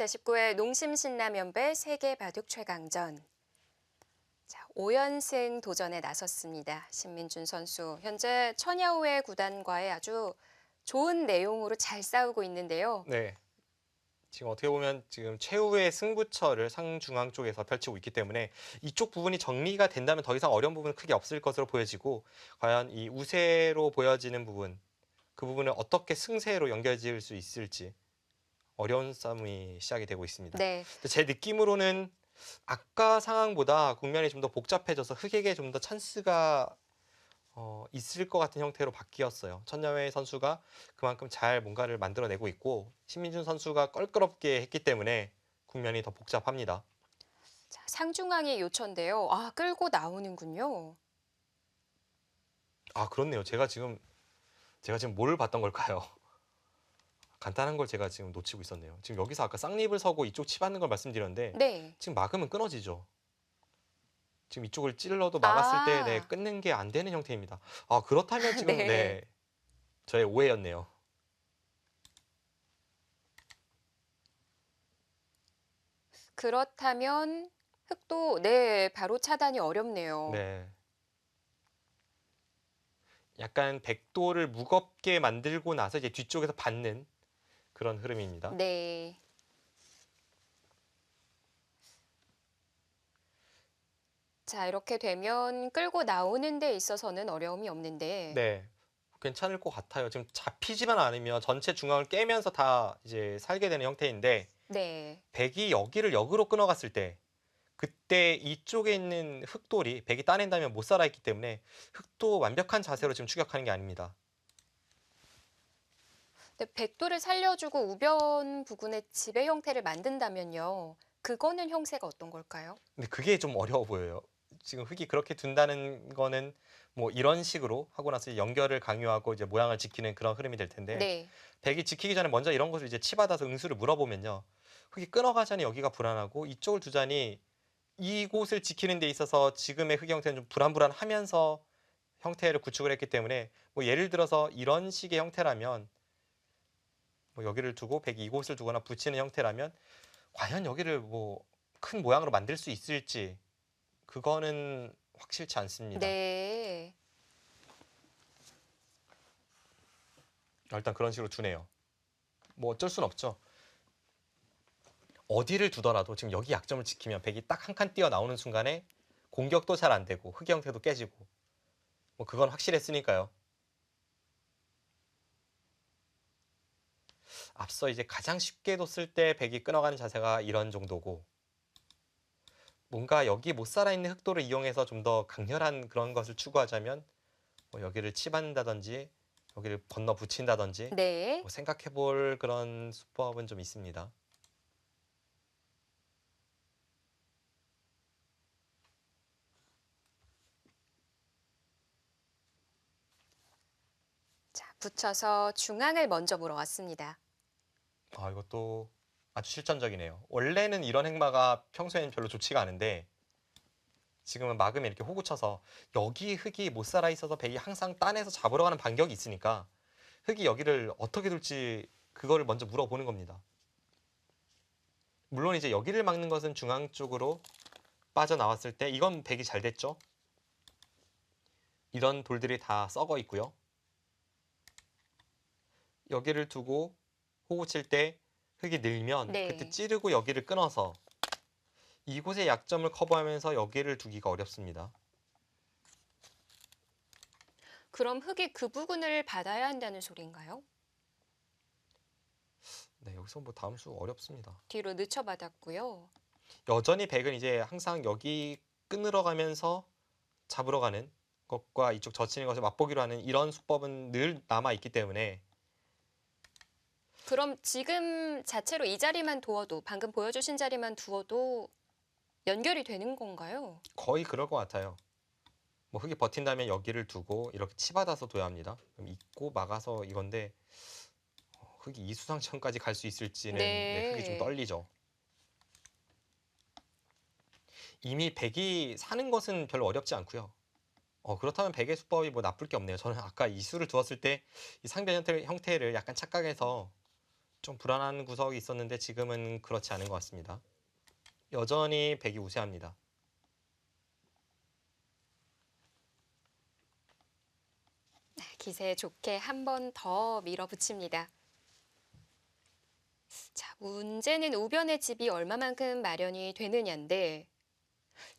제19회 농심신라면배 세계바둑 최강전. 자, 5연승 도전에 나섰습니다. 신민준 선수. 현재 천야후의 구단과의 아주 좋은 내용으로 잘 싸우고 있는데요. 네. 지금 어떻게 보면 지금 최후의 승부처를 상중앙 쪽에서 펼치고 있기 때문에 이쪽 부분이 정리가 된다면 더 이상 어려운 부분은 크게 없을 것으로 보여지고, 과연 이 우세로 보여지는 부분, 그 부분을 어떻게 승세로 연결지을 수 있을지 어려운 싸움이 시작이 되고 있습니다. 네. 근데 제 느낌으로는 아까 상황보다 국면이 좀 더 복잡해져서 흑에게 좀 더 찬스가 있을 것 같은 형태로 바뀌었어요. 천야회 선수가 그만큼 잘 뭔가를 만들어내고 있고, 신민준 선수가 껄끄럽게 했기 때문에 국면이 더 복잡합니다. 자, 상중앙이 요천인데요. 아, 끌고 나오는군요. 아, 그렇네요. 제가 지금 뭘 봤던 걸까요? 간단한 걸 제가 지금 놓치고 있었네요. 지금 여기서 아까 쌍립을 서고 이쪽 치받는 걸 말씀드렸는데, 네. 지금 막으면 끊어지죠. 지금 이쪽을 찔러도 막았을 때 아, 끊는 게 안 되는 형태입니다. 아, 그렇다면 지금 네. 저의 오해였네요. 그렇다면 흑도 네, 바로 차단이 어렵네요. 네. 약간 백도를 무겁게 만들고 나서 이제 뒤쪽에서 받는 그런 흐름입니다. 네. 자, 이렇게 되면 끌고 나오는 데 있어서는 어려움이 없는데. 네. 괜찮을 것 같아요. 지금 잡히지만 않으면 전체 중앙을 깨면서 다 이제 살게 되는 형태인데, 네. 백이 여기를 역으로 끊어갔을 때 그때 이쪽에 있는 흑돌이 백이 따낸다면 못 살아있기 때문에 흑도 완벽한 자세로 지금 추격하는 게 아닙니다. 근데 백도를 살려주고 우변 부근에 지배 형태를 만든다면요. 그거는 형세가 어떤 걸까요? 근데 그게 좀 어려워 보여요. 지금 흑이 그렇게 둔다는 거는 뭐 이런 식으로 하고 나서 연결을 강요하고 이제 모양을 지키는 그런 흐름이 될 텐데, 네. 백이 지키기 전에 먼저 이런 것을 이제 치받아서 응수를 물어보면요, 흑이 끊어가자니 여기가 불안하고 이쪽을 두자니 이곳을 지키는 데 있어서 지금의 흑 형태는 좀 불안불안하면서 형태를 구축을 했기 때문에, 뭐 예를 들어서 이런 식의 형태라면, 뭐 여기를 두고 백이 이곳을 두거나 붙이는 형태라면 과연 여기를 뭐 큰 모양으로 만들 수 있을지, 그거는 확실치 않습니다. 네. 일단 그런 식으로 두네요. 뭐 어쩔 순 없죠. 어디를 두더라도 지금 여기 약점을 지키면 백이 딱 한 칸 뛰어나오는 순간에 공격도 잘 안 되고 흑 형태도 깨지고, 뭐 그건 확실했으니까요. 앞서 이제 가장 쉽게 뒀을 때 백이 끊어가는 자세가 이런 정도고, 뭔가 여기 못 살아있는 흑도를 이용해서 좀 더 강렬한 그런 것을 추구하자면 뭐 여기를 치받는다든지 여기를 건너 붙인다든지 네. 뭐 생각해볼 그런 수법은 좀 있습니다. 자, 붙여서 중앙을 먼저 물어왔습니다. 아, 이것도 아주 실전적이네요. 원래는 이런 행마가 평소에는 별로 좋지가 않은데, 지금은 막으면 이렇게 호구 쳐서 여기 흑이 못 살아 있어서 백이 항상 딴에서 잡으러 가는 반격이 있으니까 흑이 여기를 어떻게 둘지 그거를 먼저 물어보는 겁니다. 물론 이제 여기를 막는 것은 중앙 쪽으로 빠져나왔을 때 이건 백이 잘 됐죠. 이런 돌들이 다 썩어 있고요. 여기를 두고 호구 칠 때 흑이 늘면 그때 네. 찌르고 여기를 끊어서 이곳의 약점을 커버하면서 여기를 두기가 어렵습니다. 그럼 흑이 그 부근을 받아야 한다는 소리인가요? 네, 여기서 뭐 다음 수 어렵습니다. 뒤로 늦춰받았고요. 여전히 백은 이제 항상 여기 끊으러 가면서 잡으러 가는 것과 이쪽 젖히는 것을 맛보기로 하는 이런 수법은 늘 남아 있기 때문에, 그럼 지금 자체로 이 자리만 두어도, 방금 보여주신 자리만 두어도 연결이 되는 건가요? 거의 그럴 것 같아요. 뭐 흑이 버틴다면 여기를 두고 이렇게 치받아서 둬야 합니다. 그럼 있고 막아서 이건데, 흑이 이수상천까지 갈 수 있을지는, 네, 흑이 좀 네. 떨리죠. 이미 백이 사는 것은 별로 어렵지 않고요. 그렇다면 백의 수법이 뭐 나쁠 게 없네요. 저는 아까 이수를 두었을 때 이 상변 형태를 약간 착각해서 좀 불안한 구석이 있었는데 지금은 그렇지 않은 것 같습니다. 여전히 백이 우세합니다. 기세 좋게 한 번 더 밀어붙입니다. 자, 문제는 우변의 집이 얼마만큼 마련이 되느냐인데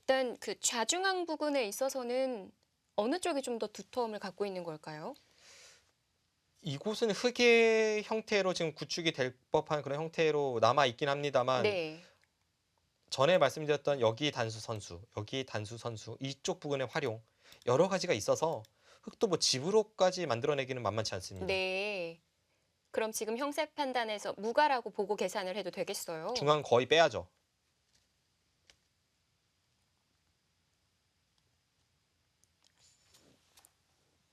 일단 그 좌중앙 부근에 있어서는 어느 쪽이 좀 더 두터움을 갖고 있는 걸까요? 이곳은 흙의 형태로 지금 구축이 될 법한 그런 형태로 남아 있긴 합니다만 네. 전에 말씀드렸던 여기 단수 선수, 이쪽 부근의 활용 여러 가지가 있어서 흙도 뭐 집으로까지 만들어내기는 만만치 않습니다. 네. 그럼 지금 형세 판단에서 무가라고 보고 계산을 해도 되겠어요? 중앙 거의 빼야죠.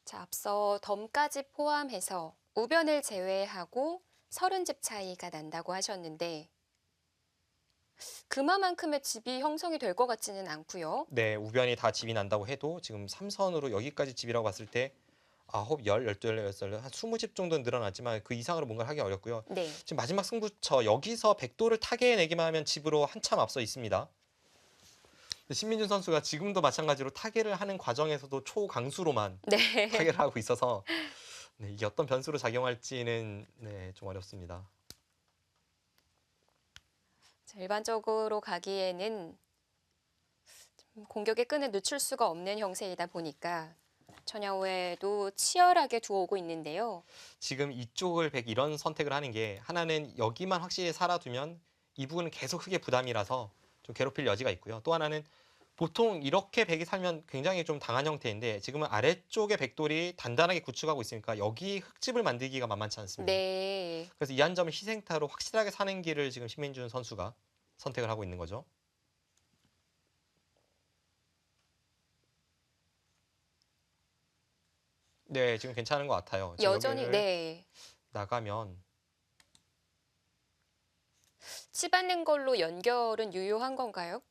자, 앞서 덤까지 포함해서 우변을 제외하고 30집 차이가 난다고 하셨는데 그마만큼의 집이 형성이 될 것 같지는 않고요. 네, 우변이 다 집이 난다고 해도 지금 삼선으로 여기까지 집이라고 봤을 때 9, 10, 12, 16, 한 20집 정도는 늘어나지만 그 이상으로 뭔가를 하기 어렵고요. 네. 지금 마지막 승부처 여기서 백도를 타개해내기만 하면 집으로 한참 앞서 있습니다. 신민준 선수가 지금도 마찬가지로 타개를 하는 과정에서도 초강수로만 네. 타개를 하고 있어서 네, 이게 어떤 변수로 작용할지는 네, 좀 어렵습니다. 자, 일반적으로 가기에는 좀 공격의 끈을 늦출 수가 없는 형세이다 보니까 천야오에도 치열하게 두어오고 있는데요. 지금 이쪽을 백 이런 선택을 하는 게 하나는 여기만 확실히 살아두면 이 부분은 계속 흙의 부담이라서 좀 괴롭힐 여지가 있고요. 또 하나는 보통 이렇게 백이 살면 굉장히 좀 당한 형태인데 지금은 아래쪽에 백돌이 단단하게 구축하고 있으니까 여기 흙집을 만들기가 만만치 않습니다. 네. 그래서 이 한 점을 희생타로 확실하게 사는 길을 지금 신민준 선수가 선택을 하고 있는 거죠. 네, 지금 괜찮은 것 같아요. 지금 여전히 여기를 네. 나가면 치받는 걸로 연결은 유효한 건가요?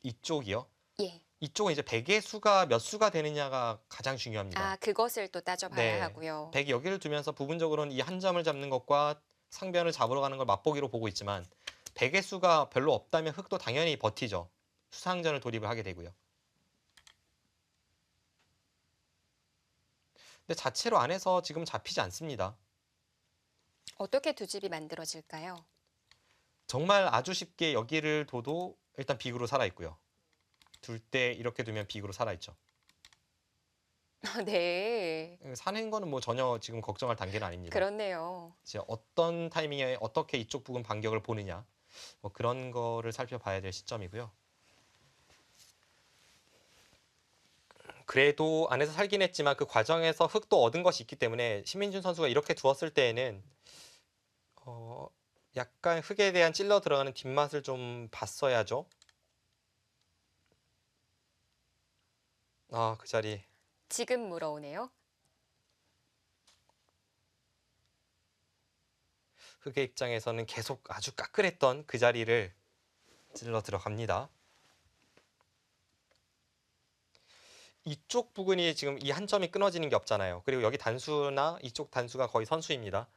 이쪽이요. 예. 이쪽은 이제 백의 수가 몇 수가 되느냐가 가장 중요합니다. 아, 그것을 또 따져봐야 네, 하고요. 백이 여기를 두면서 부분적으로는 이 한 점을 잡는 것과 상변을 잡으러 가는 걸 맛보기로 보고 있지만 백의 수가 별로 없다면 흑도 당연히 버티죠. 수상전을 돌입을 하게 되고요. 근데 자체로 안에서 지금 잡히지 않습니다. 어떻게 두 집이 만들어질까요? 정말 아주 쉽게 여기를 둬도 일단 빅으로 살아있고요. 둘 때 이렇게 두면 빅으로 살아있죠. 네. 사는 거는 뭐 전혀 지금 걱정할 단계는 아닙니다. 그렇네요. 이제 어떤 타이밍에 어떻게 이쪽 부분 반격을 보느냐 뭐 그런 거를 살펴봐야 될 시점이고요. 그래도 안에서 살긴 했지만 그 과정에서 흙도 얻은 것이 있기 때문에 신민준 선수가 이렇게 두었을 때에는 약간 흙에 대한 찔러 들어가는 뒷맛을 좀 봤어야죠. 아, 그 자리. 지금 물어오네요. 흙의 입장에서는 계속 아주 까끌했던 그 자리를 찔러 들어갑니다. 이쪽 부분이 지금 이 한 점이 끊어지는 게 없잖아요. 그리고 여기 단수나 이쪽 단수가 거의 선수입니다.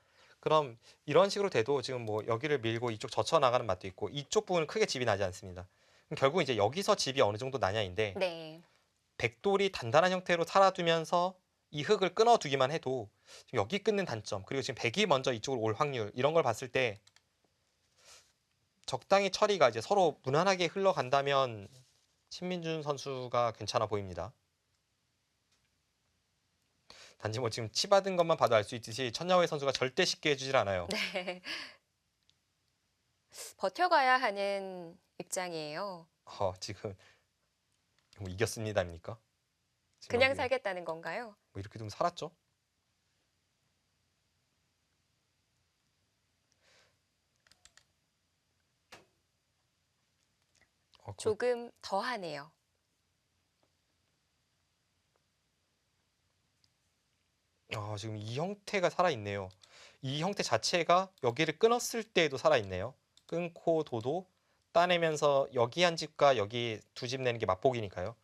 그럼 이런 식으로 돼도 지금 뭐 여기를 밀고 이쪽 젖혀 나가는 맛도 있고 이쪽 부분은 크게 집이 나지 않습니다. 그럼 결국 이제 여기서 집이 어느 정도 나냐인데 네. 백돌이 단단한 형태로 살아두면서 이 흙을 끊어두기만 해도 지금 여기 끊는 단점 그리고 지금 백이 먼저 이쪽으로 올 확률 이런 걸 봤을 때 적당히 처리가 이제 서로 무난하게 흘러간다면 신민준 선수가 괜찮아 보입니다. 단지 뭐 지금 치받은 것만 봐도 알 수 있듯이 천야오의 선수가 절대 쉽게 해주질 않아요. 네. 버텨가야 하는 입장이에요. 지금 뭐 이겼습니다입니까? 지금 그냥 여기 살겠다는 건가요? 뭐 이렇게 좀 살았죠? 조금 더 하네요. 지금 이 형태가 살아있네요. 이 형태 자체가 여기를 끊었을 때에도 살아있네요. 끊고 둬도 따내면서 여기 한 집과 여기 두 집 내는 게 맛보기니까요.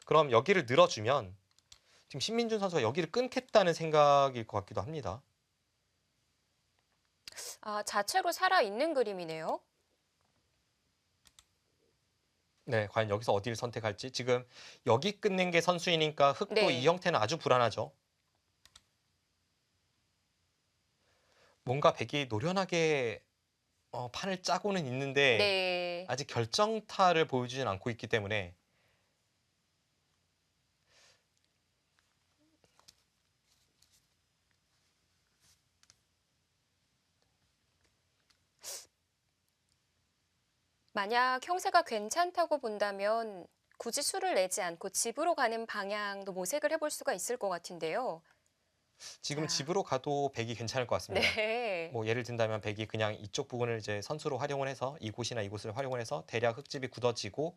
그럼 여기를 늘어주면 지금 신민준 선수가 여기를 끊겠다는 생각일 것 같기도 합니다. 아, 자체로 살아있는 그림이네요. 네, 과연 여기서 어디를 선택할지. 지금 여기 끊는 게 선수이니까 흑도 이 네. 형태는 아주 불안하죠. 뭔가 백이 노련하게 판을 짜고는 있는데 네. 아직 결정타를 보여주진 않고 있기 때문에 만약 형세가 괜찮다고 본다면 굳이 수를 내지 않고 집으로 가는 방향도 모색을 해볼 수가 있을 것 같은데요. 지금 자, 집으로 가도 백이 괜찮을 것 같습니다. 네. 뭐 예를 든다면 백이 그냥 이쪽 부분을 이제 선수로 활용을 해서 이곳이나 이곳을 활용을 해서 대략 흙집이 굳어지고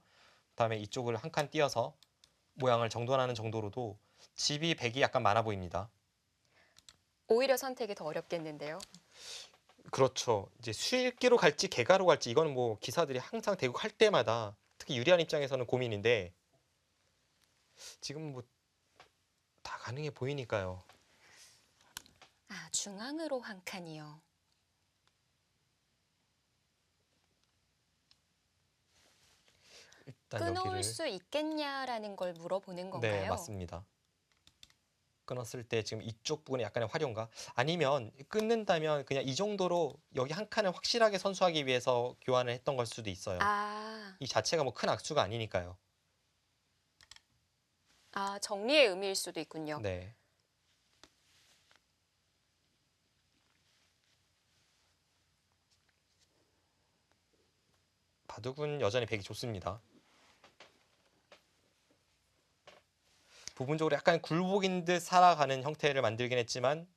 그다음에 이쪽을 한 칸 띄어서 모양을 정돈하는 정도로도 집이 백이 약간 많아 보입니다. 오히려 선택이 더 어렵겠는데요. 그렇죠. 이제 수일기로 갈지 개가로 갈지 이거는 뭐 기사들이 항상 대국 할 때마다 특히 유리한 입장에서는 고민인데 지금 뭐 다 가능해 보이니까요. 아, 중앙으로 한 칸이요. 일단 끊어올 여기를 수 있겠냐라는 걸 물어보는 네, 건가요? 맞습니다. 끊었을 때 지금 이쪽 부분에 약간의 활용가 아니면 끊는다면 그냥 이 정도로 여기 한 칸을 확실하게 선수하기 위해서 교환을 했던 걸 수도 있어요. 아, 이 자체가 뭐 큰 악수가 아니니까요. 아, 정리의 의미일 수도 있군요. 네. 바둑은 여전히 백이 좋습니다. 부분적으로 약간 굴복인 듯 살아가는 형태를 만들긴 했지만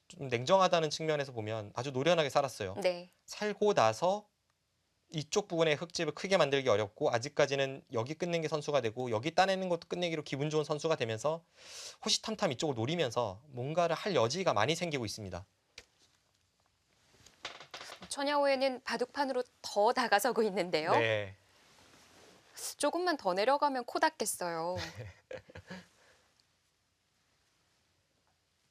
좀 냉정하다는 측면에서 보면 아주 노련하게 살았어요. 네. 살고 나서 이쪽 부분에 흙집을 크게 만들기 어렵고 아직까지는 여기 끝낸 게 선수가 되고 여기 따내는 것도 끝내기로 기분 좋은 선수가 되면서 호시탐탐 이쪽을 노리면서 뭔가를 할 여지가 많이 생기고 있습니다. 천야호에는 바둑판으로 더 다가서고 있는데요. 네, 조금만 더 내려가면 코 닿겠어요.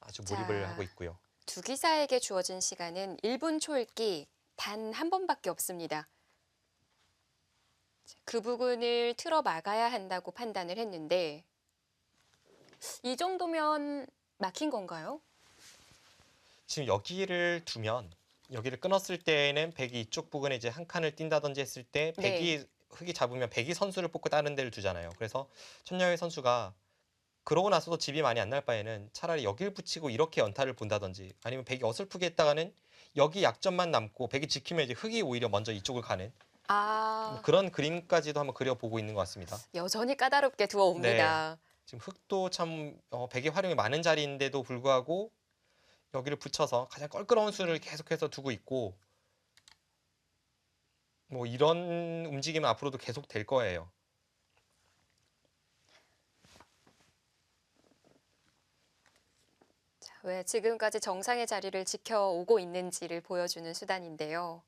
아주 몰입을 하고 자, 있고요. 두 기사에게 주어진 시간은 1분 초읽기 단 한 번밖에 없습니다. 그 부분을 틀어 막아야 한다고 판단을 했는데 이 정도면 막힌 건가요? 지금 여기를 두면 여기를 끊었을 때는 백이 이쪽 부분에 이제 한 칸을 띈다든지 했을 때 네. 백이 흙이 잡으면 백이 선수를 뽑고 다른 데를 두잖아요. 그래서 천여의 선수가 그러고 나서도 집이 많이 안 날 바에는 차라리 여길 붙이고 이렇게 연타를 본다든지 아니면 백이 어설프게 했다가는 여기 약점만 남고 백이 지키면 이제 흙이 오히려 먼저 이쪽을 가는 뭐 아, 그런 그림까지도 한번 그려보고 있는 것 같습니다. 여전히 까다롭게 네. 두어옵니다. 지금 흙도 참 백의 활용이 많은 자리인데도 불구하고 여기를 붙여서 가장 껄끄러운 수를 계속해서 두고 있고 뭐 이런 움직임은 앞으로도 계속 될 거예요. 자, 왜 지금까지 정상의 자리를 지켜오고 있는지를 보여주는 수단인데요.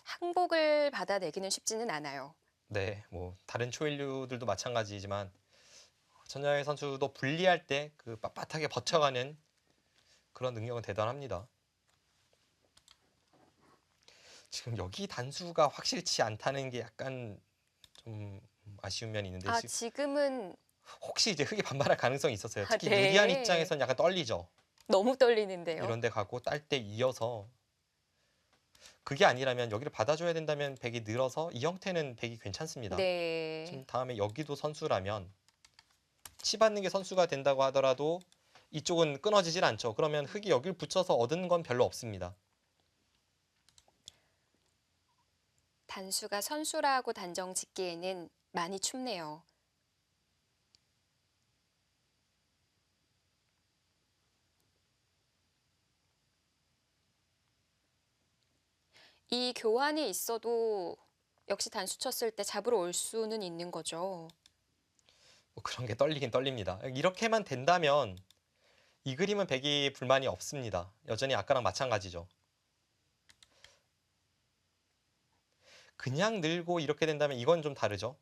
항복을 받아내기는 쉽지는 않아요. 네, 뭐 다른 초일류들도 마찬가지지만 천야의 선수도 분리할 때 그 빳빳하게 버텨가는 그런 능력은 대단합니다. 지금 여기 단수가 확실치 않다는 게 약간 좀 아쉬운 면이 있는데 아, 지금은 혹시 이제 흙이 반발할 가능성이 있었어요. 아, 특히 유리한 네. 입장에선 약간 떨리죠. 너무 떨리는데요. 이런 데 가고 딸 때 이어서 그게 아니라면 여기를 받아줘야 된다면 백이 늘어서 이 형태는 백이 괜찮습니다. 네. 지금 다음에 여기도 선수라면 치받는 게 선수가 된다고 하더라도 이쪽은 끊어지질 않죠. 그러면 흙이 여길 붙여서 얻은 건 별로 없습니다. 단수가 선수라고 단정 짓기에는 많이 춥네요. 이 교환이 있어도 역시 단수 쳤을 때 잡으러 올 수는 있는 거죠. 뭐 그런 게 떨리긴 떨립니다. 이렇게만 된다면 이 그림은 백이 불만이 없습니다. 여전히 아까랑 마찬가지죠. 그냥 늘고 이렇게 된다면 이건 좀 다르죠.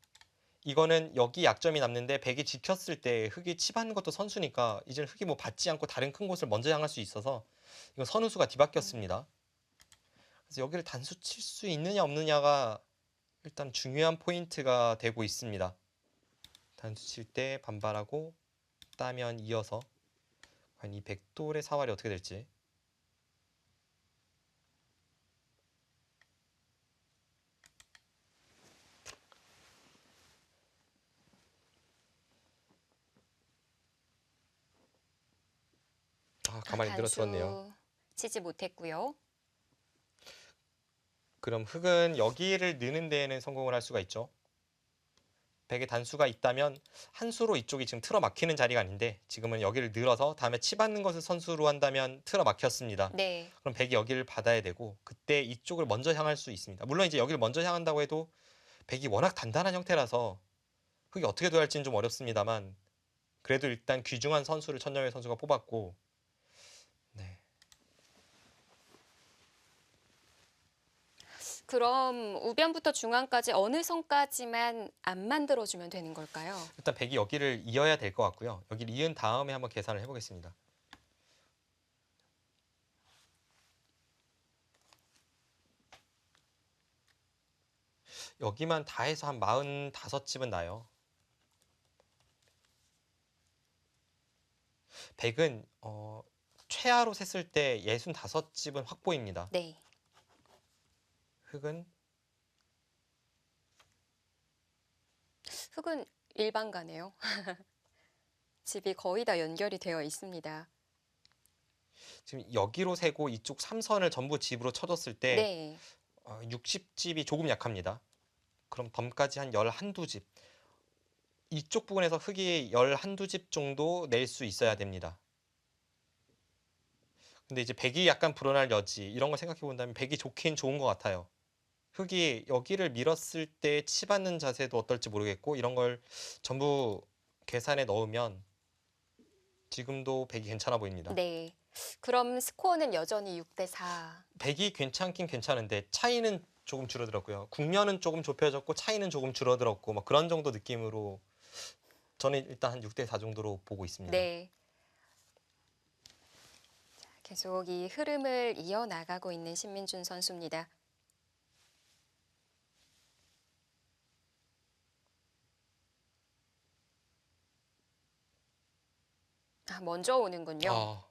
이거는 여기 약점이 남는데 백이 지켰을 때 흙이 치받는 것도 선수니까 이제는 흙이 뭐 받지 않고 다른 큰 곳을 먼저 향할 수 있어서 이건 선우수가 음. 뒤바뀌었습니다. 그래서 여기를 단수 칠 수 있느냐 없느냐가 일단 중요한 포인트가 되고 있습니다. 단수 칠 때 반발하고 따면 이어서 과연 이 백돌의 사활이 어떻게 될지. 가만히 늘어뜨렸네요. 단수 치지 못했고요. 그럼 흑은 여기를 느는 데에는 성공을 할 수가 있죠. 백의 단수가 있다면 한 수로 이쪽이 지금 틀어 막히는 자리가 아닌데 지금은 여기를 늘어서 다음에 치받는 것을 선수로 한다면 틀어 막혔습니다. 네. 그럼 백이 여기를 받아야 되고 그때 이쪽을 먼저 향할 수 있습니다. 물론 이제 여기를 먼저 향한다고 해도 백이 워낙 단단한 형태라서 흑이 어떻게 도할지는 좀 어렵습니다만 그래도 일단 귀중한 선수를 천정일 선수가 뽑았고 네. 그럼 우변부터 중앙까지 어느 선까지만 안 만들어주면 되는 걸까요? 일단 백이 여기를 이어야 될 것 같고요. 여기를 이은 다음에 한번 계산을 해보겠습니다. 여기만 다 해서 한 45집은 나요. 백은 최하로 셌을 때 65집은 확보입니다. 네. 흑은 흑은 일반가네요. 집이 거의 다 연결이 되어 있습니다. 지금 여기로 세고 이쪽 3선을 전부 집으로 쳐줬을 때 네. 60집이 조금 약합니다. 그럼 덤까지 한 11집. 이쪽 부분에서 흑이 11집 정도 낼 수 있어야 됩니다. 근데 이제 백이 약간 불어날 여지 이런 걸 생각해 본다면 백이 좋긴 좋은 것 같아요. 흑이 여기를 밀었을 때 치받는 자세도 어떨지 모르겠고 이런 걸 전부 계산에 넣으면 지금도 백이 괜찮아 보입니다. 네. 그럼 스코어는 여전히 6대4. 백이 괜찮긴 괜찮은데 차이는 조금 줄어들었고요. 국면은 조금 좁혀졌고 차이는 조금 줄어들었고 뭐 그런 정도 느낌으로 저는 일단 한 6대4 정도로 보고 있습니다. 네. 자, 계속 이 흐름을 이어나가고 있는 신민준 선수입니다. 먼저 오는군요.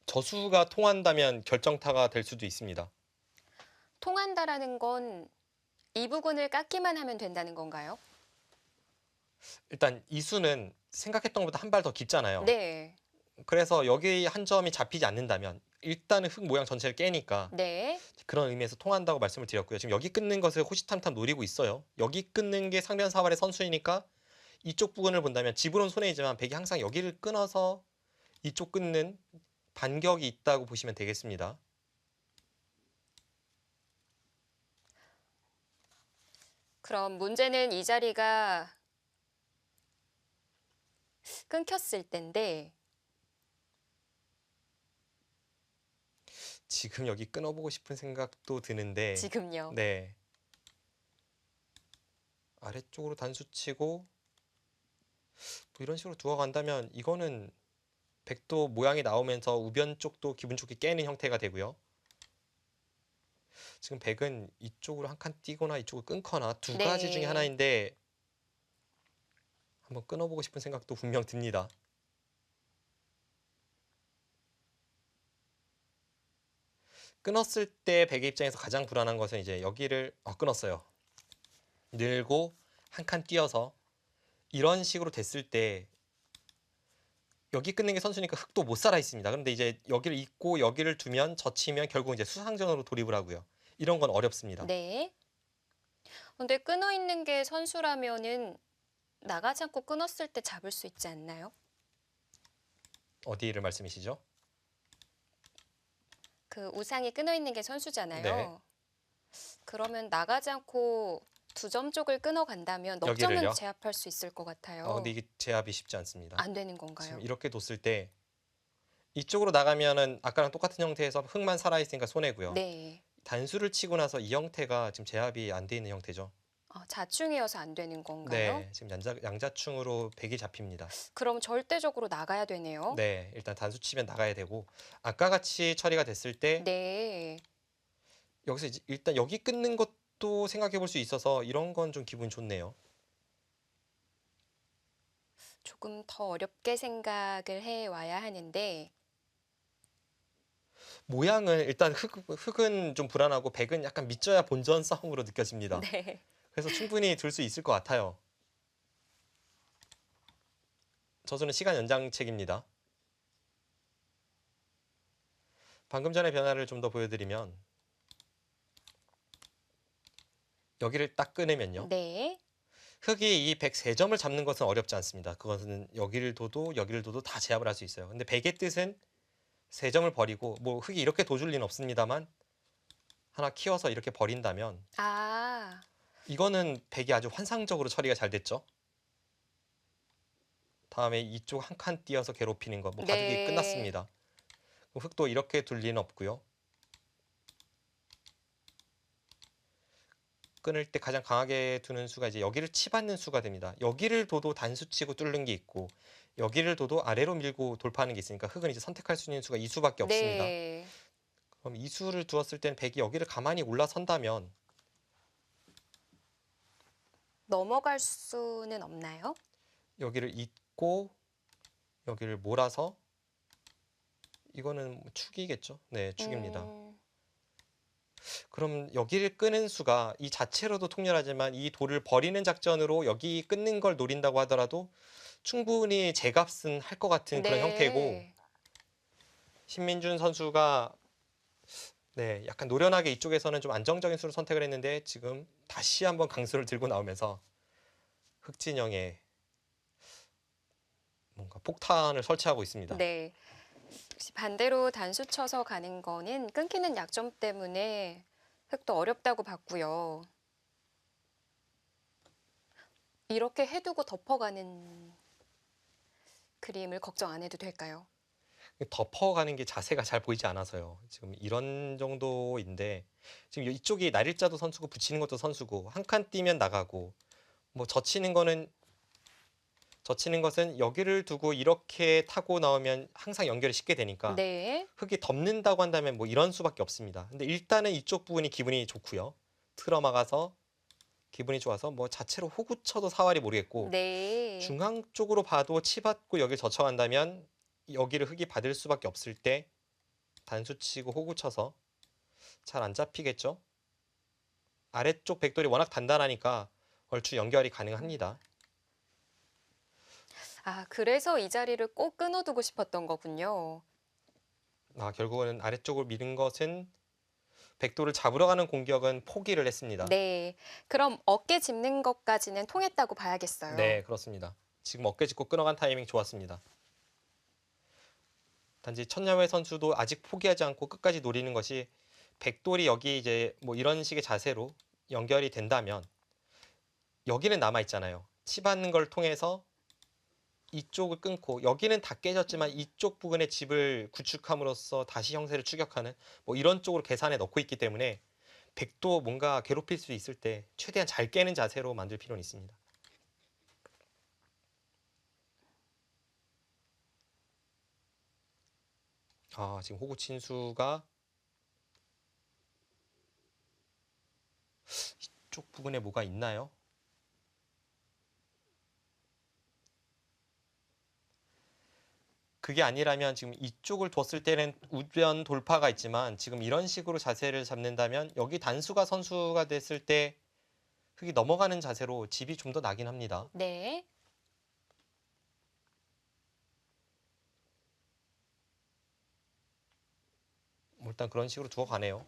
저수가 통한다면 결정타가 될 수도 있습니다. 통한다라는 건 이 부분을 깎기만 하면 된다는 건가요? 일단 이 수는 생각했던 것보다 한 발 더 깊잖아요. 네. 그래서 여기 한 점이 잡히지 않는다면 일단은 흙 모양 전체를 깨니까 네. 그런 의미에서 통한다고 말씀을 드렸고요. 지금 여기 끊는 것을 호시탐탐 노리고 있어요. 여기 끊는 게 상변 사활의 선수이니까 이쪽 부분을 본다면 집으로는 손해이지만 백이 항상 여기를 끊어서 이쪽 끊는 반격이 있다고 보시면 되겠습니다. 그럼 문제는 이 자리가 끊겼을 텐데 지금 여기 끊어보고 싶은 생각도 드는데 지금요. 네. 아래쪽으로 단수 치고 뭐 이런 식으로 두어 간다면 이거는 백도 모양이 나오면서 우변 쪽도 기분 좋게 깨는 형태가 되고요. 지금 백은 이쪽으로 한 칸 띄거나 이쪽을 끊거나 두 가지 중에 네. 하나인데 한번 끊어보고 싶은 생각도 분명 듭니다. 끊었을 때 백의 입장에서 가장 불안한 것은 이제 여기를 끊었어요. 늘고 한 칸 띄어서 이런 식으로 됐을 때 여기 끊는 게 선수니까 흑도 못 살아 있습니다. 그런데 이제 여기를 잇고 여기를 두면 젖히면 결국 이제 수상전으로 돌입을 하고요. 이런 건 어렵습니다. 네. 근데 끊어 있는 게 선수라면은 나가지 않고 끊었을 때 잡을 수 있지 않나요? 어디를 말씀이시죠? 그 우상이 끊어 있는 게 선수잖아요. 네. 그러면 나가지 않고 두 점 쪽을 끊어 간다면 넉 여기를요? 점은 제압할 수 있을 것 같아요. 근데 이게 제압이 쉽지 않습니다. 안 되는 건가요? 지금 이렇게 뒀을 때 이쪽으로 나가면은 아까랑 똑같은 형태에서 흙만 살아있으니까 손해고요. 네. 단수를 치고 나서 이 형태가 지금 제압이 안 돼 있는 형태죠. 자충이어서 안 되는 건가요? 네, 지금 양자충으로 백이 잡힙니다. 그럼 절대적으로 나가야 되네요. 네, 일단 단수 치면 나가야 되고 아까 같이 처리가 됐을 때 네. 여기서 이제 일단 여기 끊는 것도 생각해 볼 수 있어서 이런 건 좀 기분이 좋네요. 조금 더 어렵게 생각을 해 와야 하는데 모양은 일단 흑은 좀 불안하고 백은 약간 밑져야 본전 싸움으로 느껴집니다. 네. 그래서 충분히 둘 수 있을 것 같아요. 저수는 시간 연장책입니다. 방금 전의 변화를 좀 더 보여드리면 여기를 딱 끊으면요. 네. 흑이 이 103점을 잡는 것은 어렵지 않습니다. 그것은 여기를 둬도 다 제압을 할 수 있어요. 근데 백의 뜻은 3점을 버리고 뭐 흑이 이렇게 도줄 리는 없습니다만 하나 키워서 이렇게 버린다면 아. 이거는 백이 아주 환상적으로 처리가 잘 됐죠. 다음에 이쪽 한 칸 띄어서 괴롭히는 거, 뭐 바둑이 네. 끝났습니다. 흑도 이렇게 둘 리는 없고요. 끊을 때 가장 강하게 두는 수가 이제 여기를 치받는 수가 됩니다. 여기를 둬도 단수치고 뚫는 게 있고 여기를 둬도 아래로 밀고 돌파하는 게 있으니까 흑은 이제 선택할 수 있는 수가 이 수밖에 없습니다. 네. 그럼 이 수를 두었을 때는 백이 여기를 가만히 올라선다면 넘어갈 수는 없나요? 여기를 잇고 여기를 몰아서 이거는 뭐 축이겠죠? 네, 축입니다. 그럼 여기를 끄는 수가 이 자체로도 통렬하지만 이 돌을 버리는 작전으로 여기 끊는 걸 노린다고 하더라도 충분히 제값은 할 것 같은 그런 형태고 네. 신민준 선수가 네, 약간 노련하게 이쪽에서는 좀 안정적인 수를 선택을 했는데 지금 다시 한번 강수를 들고 나오면서 흑진영에 뭔가 폭탄을 설치하고 있습니다. 네. 혹시 반대로 단수 쳐서 가는 거는 끊기는 약점 때문에 흑도 어렵다고 봤고요. 이렇게 해두고 덮어가는 그림을 걱정 안 해도 될까요? 덮어가는 게 자세가 잘 보이지 않아서요. 지금 이런 정도인데 지금 이쪽이 날일자도 선수고 붙이는 것도 선수고 한 칸 뛰면 나가고 뭐 젖히는 것은 여기를 두고 이렇게 타고 나오면 항상 연결이 쉽게 되니까 네. 흙이 덮는다고 한다면 뭐 이런 수밖에 없습니다. 근데 일단은 이쪽 부분이 기분이 좋고요. 틀어막아서 기분이 좋아서 뭐 자체로 호구 쳐도 사활이 모르겠고 네. 중앙 쪽으로 봐도 치받고 여기 젖혀간다면 여기를 흙이 받을 수밖에 없을 때 단수 치고 호구 쳐서 잘 안 잡히겠죠. 아래쪽 백돌이 워낙 단단하니까 얼추 연결이 가능합니다. 그래서 이 자리를 꼭 끊어두고 싶었던 거군요. 결국은 아래쪽을 미는 것은 백돌을 잡으러 가는 공격은 포기를 했습니다. 네. 그럼 어깨 짚는 것까지는 통했다고 봐야겠어요. 네, 그렇습니다. 지금 어깨 짚고 끊어간 타이밍 좋았습니다. 단지 천야회 선수도 아직 포기하지 않고 끝까지 노리는 것이 백돌이 여기 이제 뭐 이런 식의 자세로 연결이 된다면 여기는 남아 있잖아요. 치받는 걸 통해서 이쪽을 끊고 여기는 다 깨졌지만 이쪽 부분의 집을 구축함으로써 다시 형세를 추격하는 뭐 이런 쪽으로 계산해 넣고 있기 때문에 백도 뭔가 괴롭힐 수 있을 때 최대한 잘 깨는 자세로 만들 필요는 있습니다. 지금 호구 친수가 이쪽 부분에 뭐가 있나요? 그게 아니라면 지금 이쪽을 뒀을 때는 우변 돌파가 있지만 지금 이런 식으로 자세를 잡는다면 여기 단수가 선수가 됐을 때 흙이 넘어가는 자세로 집이 좀 더 나긴 합니다. 네. 뭐 일단 그런 식으로 두어 가네요.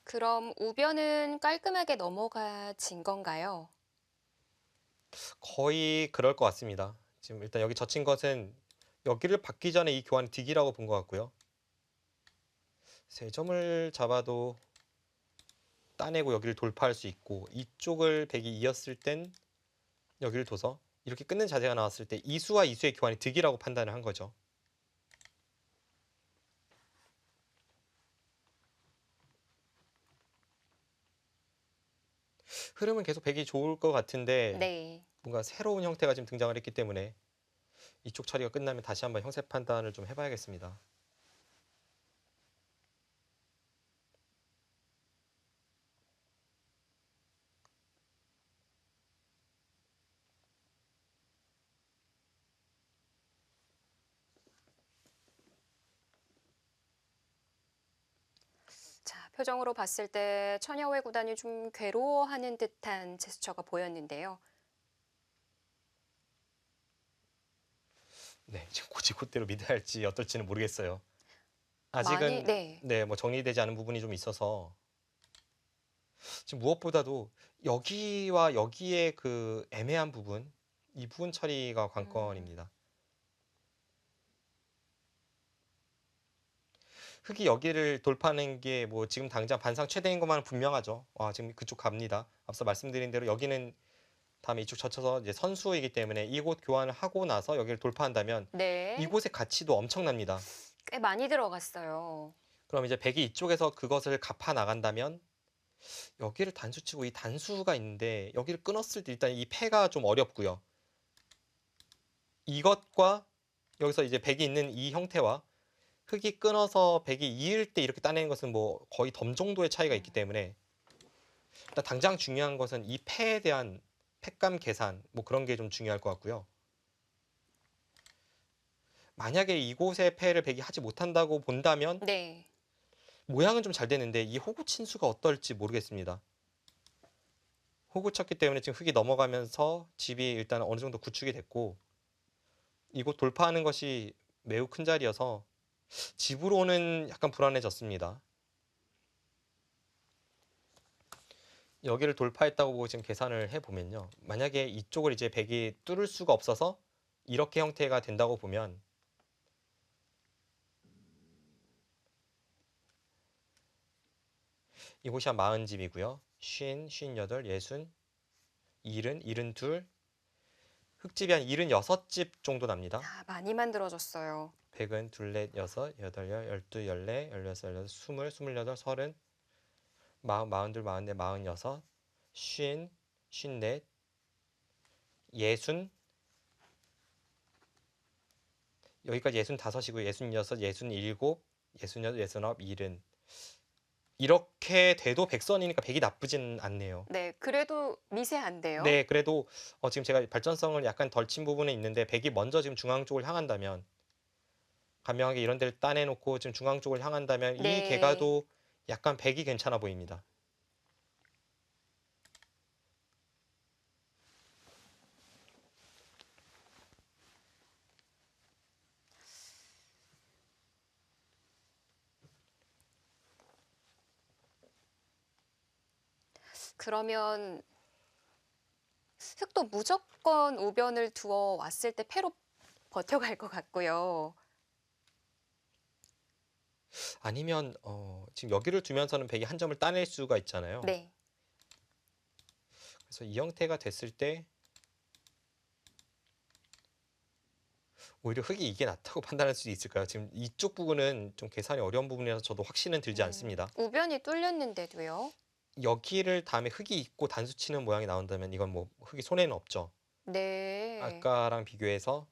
그럼 우변은 깔끔하게 넘어가진 건가요? 거의 그럴 것 같습니다. 지금 일단 여기 젖힌 것은 여기를 받기 전에 이 교환 득이라고 본 것 같고요. 세 점을 잡아도 따내고 여기를 돌파할 수 있고 이쪽을 백이 이었을 땐 여기를 둬서 이렇게 끊는 자세가 나왔을 때 이수와 이수의 교환이 득이라고 판단을 한 거죠. 흐름은 계속 백이 좋을 것 같은데 네. 뭔가 새로운 형태가 지금 등장을 했기 때문에 이쪽 처리가 끝나면 다시 한번 형세 판단을 좀 해봐야겠습니다. 자, 표정으로 봤을 때 천여회 구단이 좀 괴로워하는 듯한 제스처가 보였는데요. 네, 지금 고지고대로 믿어야 할지 어떨지는 모르겠어요. 많이, 아직은 네. 네, 뭐 정리되지 않은 부분이 좀 있어서 지금 무엇보다도 여기와 여기의 그 애매한 부분, 이 부분 처리가 음, 관건입니다. 흙이 여기를 돌파하는 게 뭐 지금 당장 반상 최대인 것만은 분명하죠. 지금 그쪽 갑니다. 앞서 말씀드린 대로 여기는 다음에 이쪽 젖혀서 이제 선수이기 때문에 이곳 교환을 하고 나서 여기를 돌파한다면 네. 이곳의 가치도 엄청납니다. 꽤 많이 들어갔어요. 그럼 이제 백이 이쪽에서 그것을 갚아 나간다면 여기를 단수치고 이 단수가 있는데 여기를 끊었을 때 일단 이 패가 좀 어렵고요. 이것과 여기서 이제 백이 있는 이 형태와 흙이 끊어서 백이 이을 때 이렇게 따내는 것은 뭐 거의 덤 정도의 차이가 있기 때문에 일단 당장 중요한 것은 이 패에 대한 패감 계산 뭐 그런 게 좀 중요할 것 같고요. 만약에 이곳에 패를 백이 하지 못한다고 본다면 네. 모양은 좀 잘 되는데 이 호구 친수가 어떨지 모르겠습니다. 호구 쳤기 때문에 지금 흙이 넘어가면서 집이 일단 어느 정도 구축이 됐고 이곳 돌파하는 것이 매우 큰 자리여서 집으로는 약간 불안해졌습니다. 여기를 돌파했다고 보고 지금 계산을 해보면요. 만약에 이쪽을 이제 백이 뚫을 수가 없어서 이렇게 형태가 된다고 보면 이곳이 한 40집이고요. 50, 58, 60, 70, 72, 흙집이 한 76집 정도 납니다. 아, 많이 만들어졌어요. 100은 둘넷 여섯 여덟 열 열두 열네 열여섯 열여덟 스물 스물여덟 서른 마흔 마흔둘 마흔넷 마흔여섯 쉰 쉰넷 예순 여기까지 65이고 66, 67, 68, 69, 70 이렇게 돼도 백선이니까 백이 나쁘진 않네요. 네, 그래도 미세한데요. 네, 그래도 지금 제가 발전성을 약간 덜 친 부분에 있는데 백이 먼저 지금 중앙 쪽을 향한다면 간명하게 이런 데를 따내놓고 지금 중앙 쪽을 향한다면 이 네. 개가도 약간 백이 괜찮아 보입니다. 그러면 흑도 무조건 우변을 두어 왔을 때 패로 버텨갈 것 같고요. 아니면 지금 여기를 두면서는 백이 한 점을 따낼 수가 있잖아요. 네. 그래서 이 형태가 됐을 때 오히려 흙이 이게 낫다고 판단할 수도 있을까요? 지금 이쪽 부분은 좀 계산이 어려운 부분이라서 저도 확신은 들지 않습니다. 우변이 뚫렸는데도요. 여기를 다음에 흙이 있고 단수 치는 모양이 나온다면 이건 뭐 흙이 손해는 없죠. 네. 아까랑 비교해서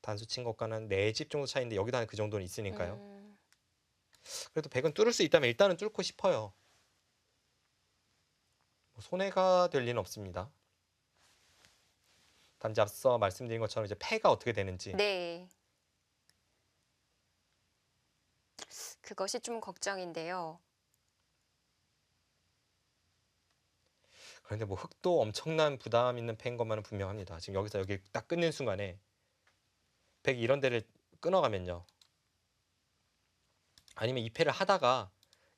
단수 친 것과는 4집 정도 차이인데 여기도 한 그 정도는 있으니까요. 음, 그래도 100은 뚫을 수 있다면 일단은 뚫고 싶어요. 뭐 손해가 될 리는 없습니다. 단지 앞서 말씀드린 것처럼 이제 패가 어떻게 되는지. 네. 그것이 좀 걱정인데요. 그런데 뭐 흙도 엄청난 부담 있는 패인 것만은 분명합니다. 지금 여기서 여기 딱 끊는 순간에 100이 이런 데를 끊어가면요. 아니면 2패를 하다가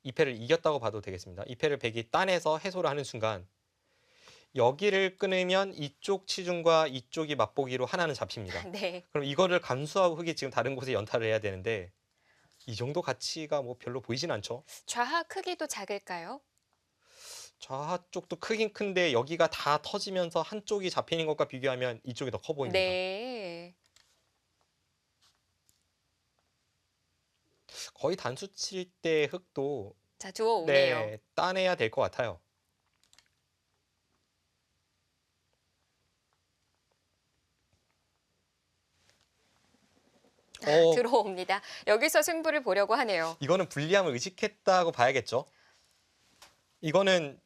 2패를 이겼다고 봐도 되겠습니다. 2패를 100이 따내서 해소를 하는 순간 여기를 끊으면 이쪽 치중과 이쪽이 맛보기로 하나는 잡힙니다. 네. 그럼 이거를 감수하고 흙이 지금 다른 곳에 연타를 해야 되는데 이 정도 가치가 뭐 별로 보이진 않죠. 좌하 크기도 작을까요? 좌하 쪽도 크긴 큰데 여기가 다 터지면서 한쪽이 잡히는 것과 비교하면 이쪽이 더 커 보입니다. 네. 거의 단수 칠 때 흙도 자, 들어오네요. 네, 따내야 될 것 같아요. 어, 들어옵니다. 여기서 승부를 보려고 하네요. 이거는 불리함을 의식했다고 봐야겠죠. 이거는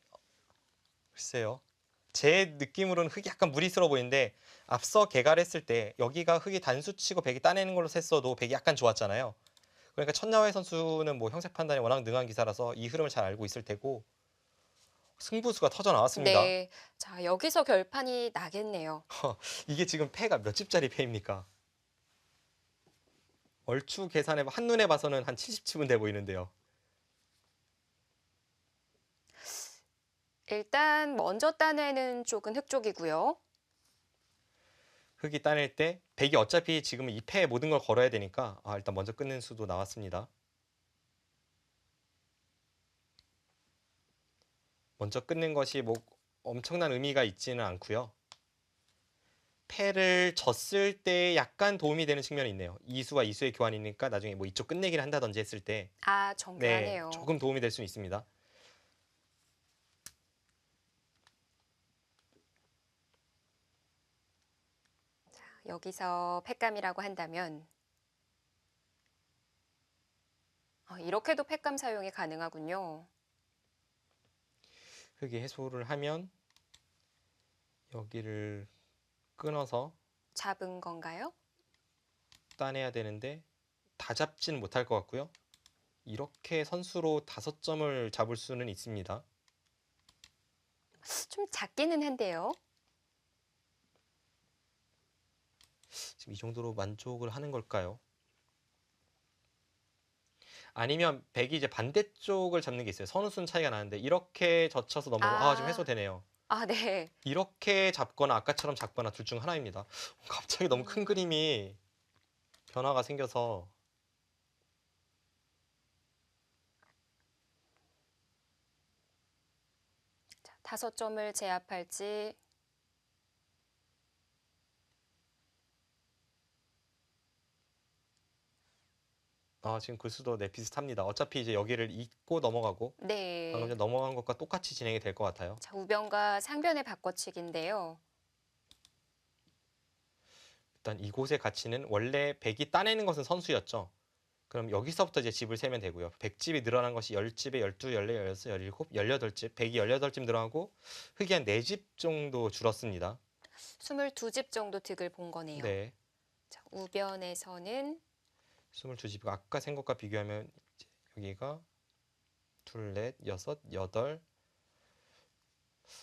글쎄요. 제 느낌으로는 흙이 약간 무리스러워 보이는데 앞서 개갈했을 때 여기가 흙이 단수 치고 백이 따내는 걸로 셌어도 백이 약간 좋았잖아요. 그러니까 천야회 선수는 뭐 형세 판단에 워낙 능한 기사라서 이 흐름을 잘 알고 있을 테고 승부수가 터져 나왔습니다. 네. 자, 여기서 결판이 나겠네요. 이게 지금 패가 몇 집짜리 패입니까? 얼추 계산해 한눈에 봐서는 한 70쯤은 돼 보이는데요. 일단 먼저 따내는 쪽은 흙 쪽이고요. 흙이 따낼 때 백이 어차피 지금 이 패에 모든 걸 걸어야 되니까 일단 먼저 끊는 수도 나왔습니다. 먼저 끊는 것이 뭐 엄청난 의미가 있지는 않고요. 패를 졌을 때 약간 도움이 되는 측면이 있네요. 이수와 이수의 교환이니까 나중에 뭐 이쪽 끝내기를 한다든지 했을 때 아, 네, 정교하네요. 조금 도움이 될 수는 있습니다. 여기서 팩감이라고 한다면 이렇게도 팩감 사용이 가능하군요. 흙이 해소를 하면 여기를 끊어서 잡은 건가요? 따내야 되는데 다 잡지는 못할 것 같고요. 이렇게 선수로 5점을 잡을 수는 있습니다. 좀 작기는 한데요. 지금 이 정도로 만족을 하는 걸까요? 아니면 백이 이제 반대쪽을 잡는 게 있어요. 선수는 차이가 나는데 이렇게 젖혀서 넘어가 지금 아, 해소되네요. 네. 이렇게 잡거나 아까처럼 잡거나 둘 중 하나입니다. 갑자기 너무 큰 음. 그림이 변화가 생겨서 자, 5점을 제압할지. 지금 글수도 네, 비슷합니다. 어차피 이제 여기를 잇고 넘어가고 방금 네. 전에 넘어간 것과 똑같이 진행이 될 것 같아요. 자, 우변과 상변의 바꿔치기인데요. 일단 이곳의 가치는 원래 백이 따내는 것은 선수였죠. 그럼 여기서부터 이제 집을 세면 되고요. 100집이 늘어난 것이 10집에 12, 14, 16, 17, 18집. 백이 18집 늘어나고 흙이 한 4집 정도 줄었습니다. 22집 정도 득을 본 거네요. 네. 자, 우변에서는 22집. 아까 생 것과 비교하면 이제 여기가 둘, 넷, 여섯, 여덟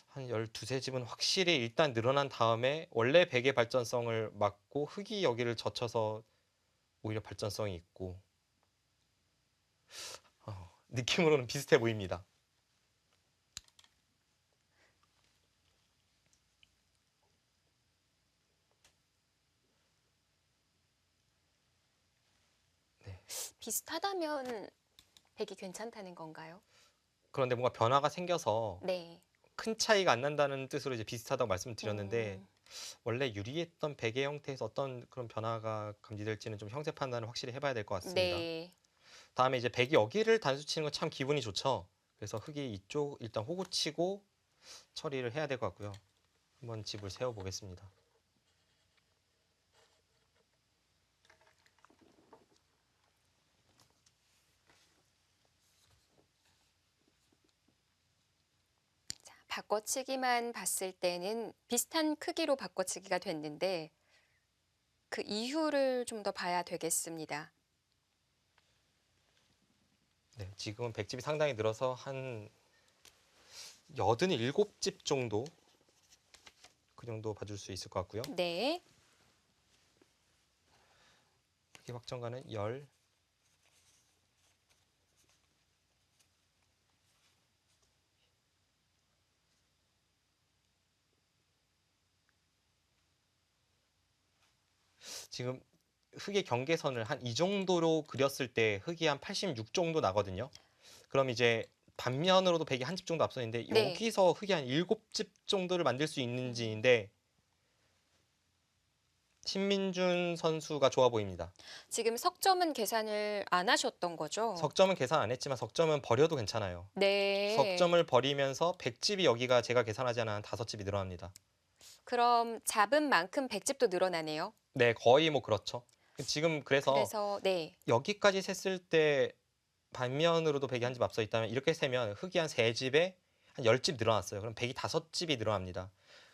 한 12, 집은 확실히 일단 늘어난 다음에 원래 백의 발전성을 막고 흙이 여기를 젖혀서 오히려 발전성이 있고 느낌으로는 비슷해 보입니다. 네. 비슷하다면 백이 괜찮다는 건가요? 그런데 뭔가 변화가 생겨서 네. 큰 차이가 안 난다는 뜻으로 이제 비슷하다고 말씀을 드렸는데 음, 원래 유리했던 백의 형태에서 어떤 그런 변화가 감지될지는 좀 형태 판단을 확실히 해봐야 될 것 같습니다. 네. 다음에 이제 백이 여기를 단수 치는 건 참 기분이 좋죠. 그래서 흙이 이쪽 일단 호구 치고 처리를 해야 될 것 같고요. 한번 집을 세워 보겠습니다. 자, 바꿔치기만 봤을 때는 비슷한 크기로 바꿔치기가 됐는데 그 이유를 좀 더 봐야 되겠습니다. 네, 지금은 백집이 상당히 늘어서 한 87집 정도 그 정도 봐줄 수 있을 것 같고요. 네. 크기 확정가는 10. 지금 흙의 경계선을 한 이 정도로 그렸을 때 흙이 한 86 정도 나거든요. 그럼 이제 반면으로도 100이 한 집 정도 앞서 있는데 네. 여기서 흙이 한 7집 정도를 만들 수 있는지인데 신민준 선수가 좋아 보입니다. 지금 석점은 계산을 안 하셨던 거죠? 석점은 계산 안 했지만 석점은 버려도 괜찮아요. 네. 석점을 버리면서 100집이 여기가 제가 계산하지 않은 한 5집이 늘어납니다. 그럼 잡은 만큼 100집도 늘어나네요. 네, 거의 뭐 그렇죠. 지금 그래서 그래서 네. 여기까지 셌을 때 반면으로도 100이 한 집 앞서 있다면 이렇게 세면 흙이 한 3집에 한 10집 늘어났어요. 그럼 100이 5집이 늘어납니다.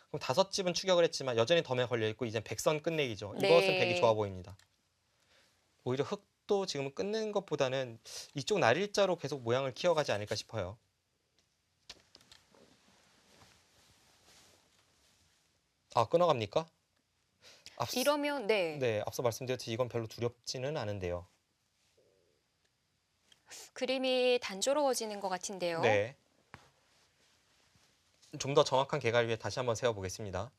그럼 5집은 추격을 했지만 여전히 덤에 걸려 있고 이제 100선 끝내기죠. 이것은 100이 좋아 네. 보입니다. 오히려 흙도 지금은 끝낸 것보다는 이쪽 날일자로 계속 모양을 키워가지 않을까 싶어요. 아, 끊어갑니까? 이러면 네. 네, 앞서 말씀드렸듯이 이건 별로 두렵지는 않은데요. 그림이 단조로워지는 것 같은데요. 네, 좀 더 정확한 계갈 위해 다시 한번 세워보겠습니다.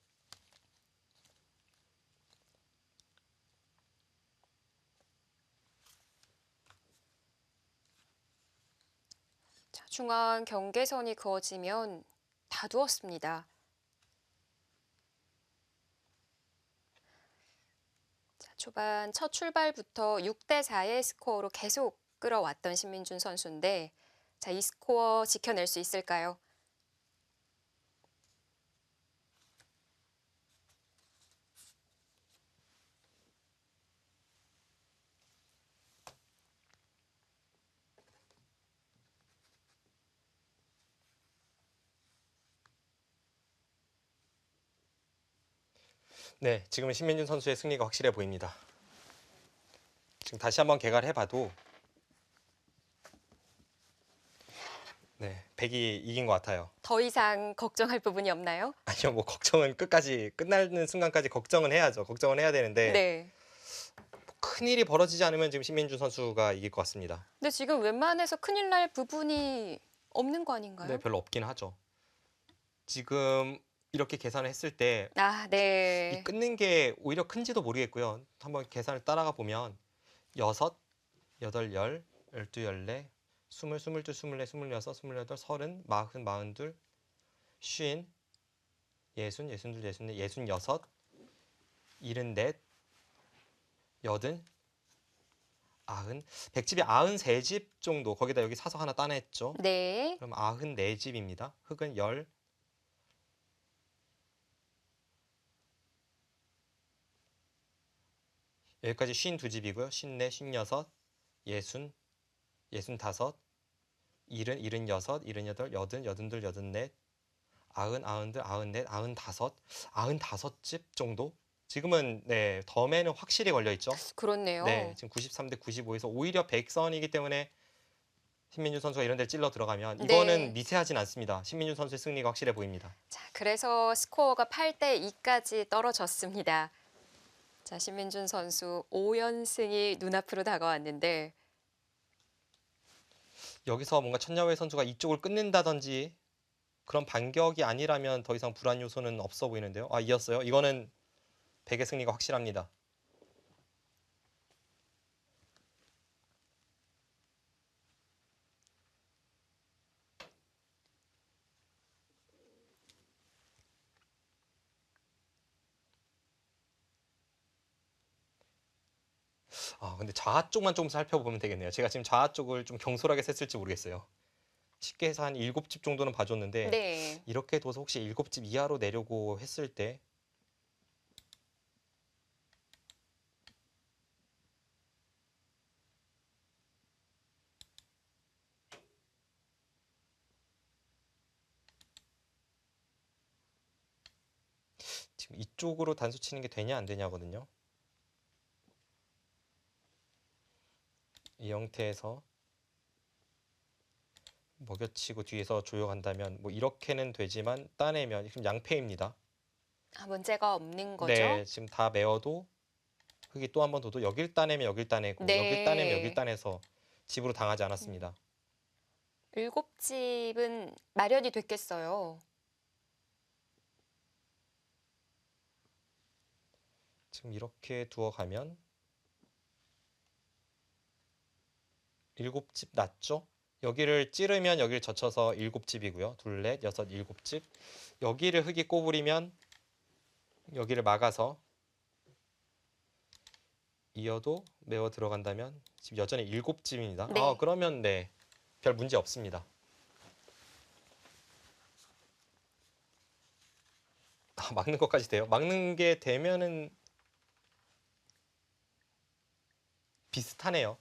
자, 중앙 경계선이 그어지면 다 두었습니다. 자, 초반 첫 출발부터 6대4의 스코어로 계속 끌어왔던 신민준 선수인데 자, 이 스코어 지켜낼 수 있을까요? 네, 지금은 신민준 선수의 승리가 확실해 보입니다. 지금 다시 한번 계갈해봐도 네, 100이 이긴 것 같아요. 더 이상 걱정할 부분이 없나요? 아니요, 뭐 걱정은 끝까지 끝나는 순간까지 걱정은 해야죠. 걱정은 해야 되는데 네. 큰일이 벌어지지 않으면 지금 신민준 선수가 이길 것 같습니다. 근데 지금 웬만해서 큰일 날 부분이 없는 거 네, 아닌가요? 별로 없긴 하죠. 지금 이렇게 계산을 했을 때 아, 이 네. 끊는 게 오히려 큰지도 모르겠고요. 한번 계산을 따라가 보면 6, 8, 10, 12, 14, 20, 22, 24, 26, 28, 30, 40, 42, 50, 60, 62, 64, 66, 74, 80, 90, 100집이 93집 정도, 거기다 여기 사서 하나 따냈죠. 네. 그럼 94집입니다. 흙은 10, 여기까지 52집이고요. 54, 56, 60, 65, 70, 76, 78, 80, 82, 84, 90, 92, 94, 95, 95집 정도? 지금은 네, 덤에는 확실히 걸려 있죠. 네, 그렇네요. 지금 93대 95에서 오히려 100선이기 때문에 신민준 선수가 이런 데 찔러 들어가면 이거는 네. 미세하진 않습니다. 신민준 선수의 승리가 확실해 보입니다. 자, 그래서 스코어가 8대2까지 떨어졌습니다. 자, 신민준 선수 5연승이 눈앞으로 다가왔는데 여기서 뭔가 천야회 선수가 이쪽을 끝낸다든지 그런 반격이 아니라면 더 이상 불안 요소는 없어 보이는데요. 아, 이었어요. 이거는 100의 승리가 확실합니다. 아, 근데 좌 쪽만 좀 살펴보면 되겠네요. 제가 지금 좌 쪽을 좀 경솔하게 셌을지 모르겠어요. 쉽게 해서 한 7집 정도는 봐줬는데 네. 이렇게 둬서 혹시 7집 이하로 내려고 했을 때 지금 이쪽으로 단수 치는 게 되냐 안 되냐거든요. 이 형태에서 먹여치고 뒤에서 조여간다면 뭐 이렇게는 되지만 따내면 지금 양패입니다. 아, 문제가 없는 거죠? 네, 지금 다 메워도 흙이 또 한 번 둬도 여길 따내면 여길 따내고 여길 따내면 여길 네. 따내서 집으로 당하지 않았습니다. 7집은 마련이 됐겠어요. 지금 이렇게 두어가면 7집 났죠? 여기를 찌르면 여기를 젖혀서 7집이고요. 둘, 넷, 여섯, 7집. 여기를 흙이 꼬부리면 여기를 막아서 이어도 메워 들어간다면 지금 여전히 7집입니다. 네. 그러면 네, 별 문제 없습니다. 막는 것까지 돼요. 막는 게 되면은 비슷하네요.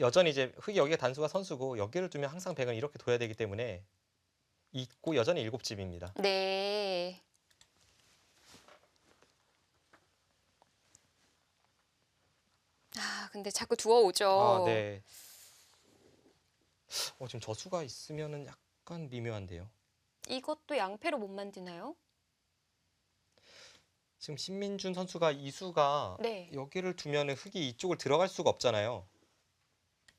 여전히 이제 흙이 여기가 단수가 선수고 여기를 두면 항상 백은 이렇게 둬야 되기 때문에 있고 여전히 7집입니다. 네. 근데 자꾸 두어오죠. 네. 지금 저수가 있으면은 약간 미묘한데요. 이것도 양패로 못 만드나요? 지금 신민준 선수가 이수가 네. 여기를 두면은 흙이 이쪽을 들어갈 수가 없잖아요.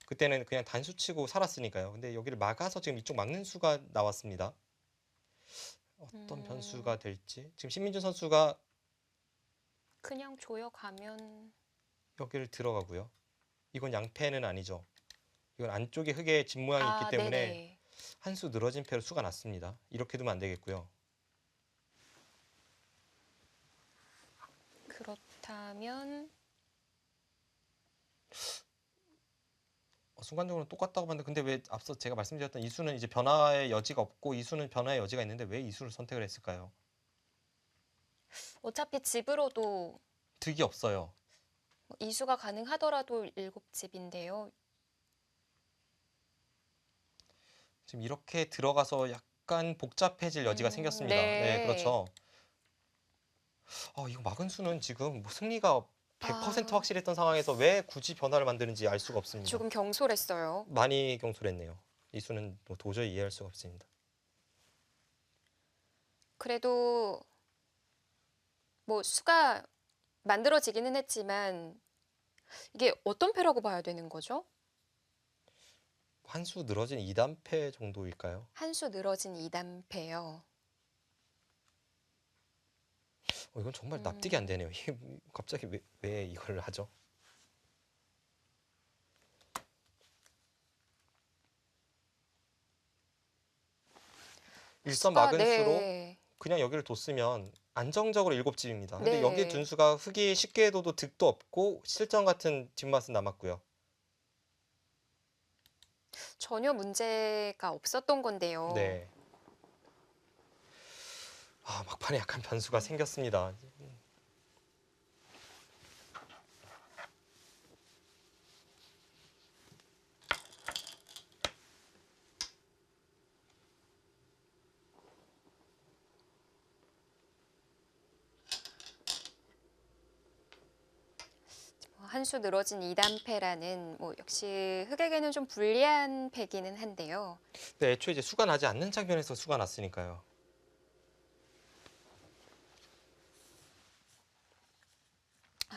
그때는 그냥 단수 치고 살았으니까요. 근데 여기를 막아서 지금 이쪽 막는 수가 나왔습니다. 어떤 변수가 될지. 지금 신민준 선수가 그냥 조여가면 여기를 들어가고요. 이건 양패는 아니죠. 이건 안쪽에 흙에 집 모양이 있기 때문에 네네. 한 수 늘어진 패로 수가 났습니다. 이렇게 두면 안 되겠고요. 그렇다면 순간적으로 똑같다고 봤는데 근데 왜 앞서 제가 말씀드렸던 이수는 이제 변화의 여지가 없고 이수는 변화의 여지가 있는데 왜 이수를 선택을 했을까요? 어차피 집으로도 득이 없어요. 이수가 가능하더라도 7집인데요. 지금 이렇게 들어가서 약간 복잡해질 여지가 생겼습니다. 네, 네. 그렇죠. 이거 막은 수는 지금 뭐 승리가 100% 확실했던 상황에서 왜 굳이 변화를 만드는지 알 수가 없습니다. 조금 경솔했어요. 많이 경솔했네요. 이 수는 뭐 도저히 이해할 수가 없습니다. 그래도 뭐 수가 만들어지기는 했지만 이게 어떤 패라고 봐야 되는 거죠? 한 수 늘어진 2단패 정도일까요? 한 수 늘어진 2단패요. 이건 정말 납득이 안 되네요. 이게 갑자기 왜 이걸 하죠? 일선 막은 수로 네. 그냥 여기를 뒀으면 안정적으로 7집입니다. 근데 네. 여기 둔 수가 흙이 쉽게 둬도 득도 없고 실전 같은 뒷맛은 남았고요. 전혀 문제가 없었던 건데요. 네. 막판에 약간 변수가 생겼습니다. 한 수 늘어진 2단패라는 뭐 역시 흑에게는 좀 불리한 패기는 한데요. 네, 애초에 이제 수가 나지 않는 장면에서 수가 났으니까요.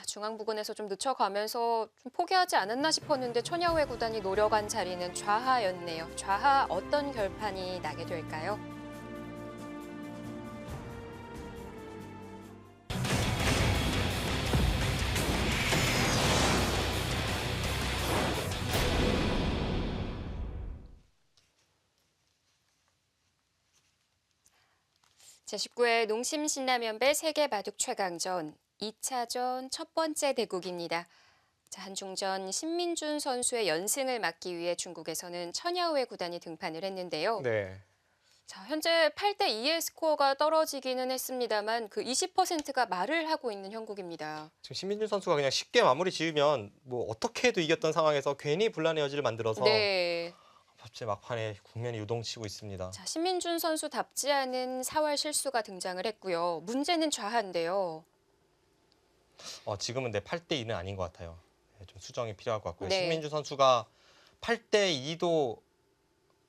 중앙 부근에서 좀 늦춰가면서 좀 포기하지 않았나 싶었는데 천야후의 구단이 노려간 자리는 좌하였네요. 좌하 어떤 결판이 나게 될까요? 제19회 농심신라면배 세계바둑 최강전 2차전 첫 번째 대국입니다. 한중전 신민준 선수의 연승을 막기 위해 중국에서는 천야후의 구단이 등판을 했는데요. 네. 현재 8대 2의 스코어가 떨어지기는 했습니다만 그 20%가 말을 하고 있는 형국입니다. 지금 신민준 선수가 그냥 쉽게 마무리 지으면 뭐 어떻게 해도 이겼던 상황에서 괜히 분란의 여지를 만들어서 네. 갑자기 막판에 국면이 요동치고 있습니다. 신민준 선수답지 않은 4월 실수가 등장을 했고요. 문제는 좌한데요. 지금은 8대 2는 아닌 것 같아요. 좀 수정이 필요할 것 같고요. 네. 신민준 선수가 8대 2도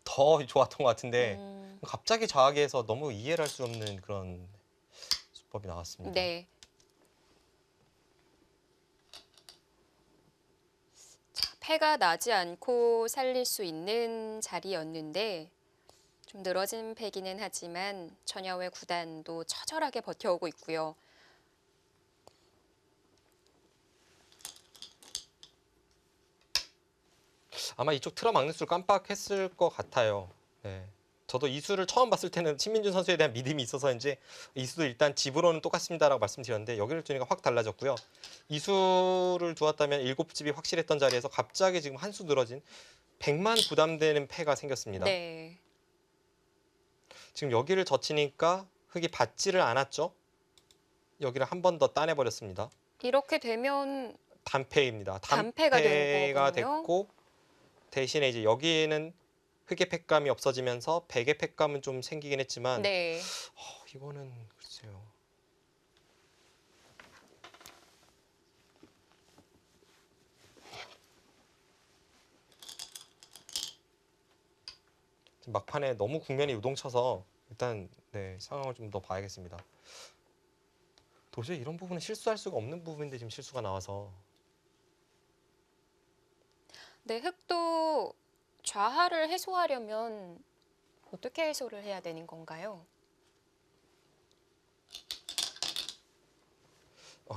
더 좋았던 것 같은데 갑자기 좌하게 해서 너무 이해를 할 수 없는 그런 수법이 나왔습니다. 네. 패가 나지 않고 살릴 수 있는 자리였는데 좀 늘어진 패기는 하지만 천야후의 구단도 처절하게 버텨오고 있고요. 아마 이쪽 틀어막는 수를 깜빡했을 것 같아요. 네. 저도 이 수를 처음 봤을 때는 신민준 선수에 대한 믿음이 있어서인지 이 수도 일단 집으로는 똑같습니다라고 말씀드렸는데 여기를 두니까 확 달라졌고요. 이 수를 두었다면 7집이 확실했던 자리에서 갑자기 지금 한 수 늘어진 100만 부담되는 패가 생겼습니다. 네. 지금 여기를 젖히니까 흙이 받지를 않았죠. 여기를 한 번 더 따내버렸습니다. 이렇게 되면 단패입니다. 단패가 되는 단패가 거군요. 됐고 대신에 이제 여기에는 흙의 팩감이 없어지면서 백의 팩감은 좀 생기긴 했지만 네. 이거는 글쎄요. 지금 막판에 너무 국면이 요동쳐서 일단 네, 상황을 좀 더 봐야겠습니다. 도저히 이런 부분은 실수할 수가 없는 부분인데 지금 실수가 나와서 네, 흙도 좌하를 해소하려면 어떻게 해소를 해야 되는 건가요?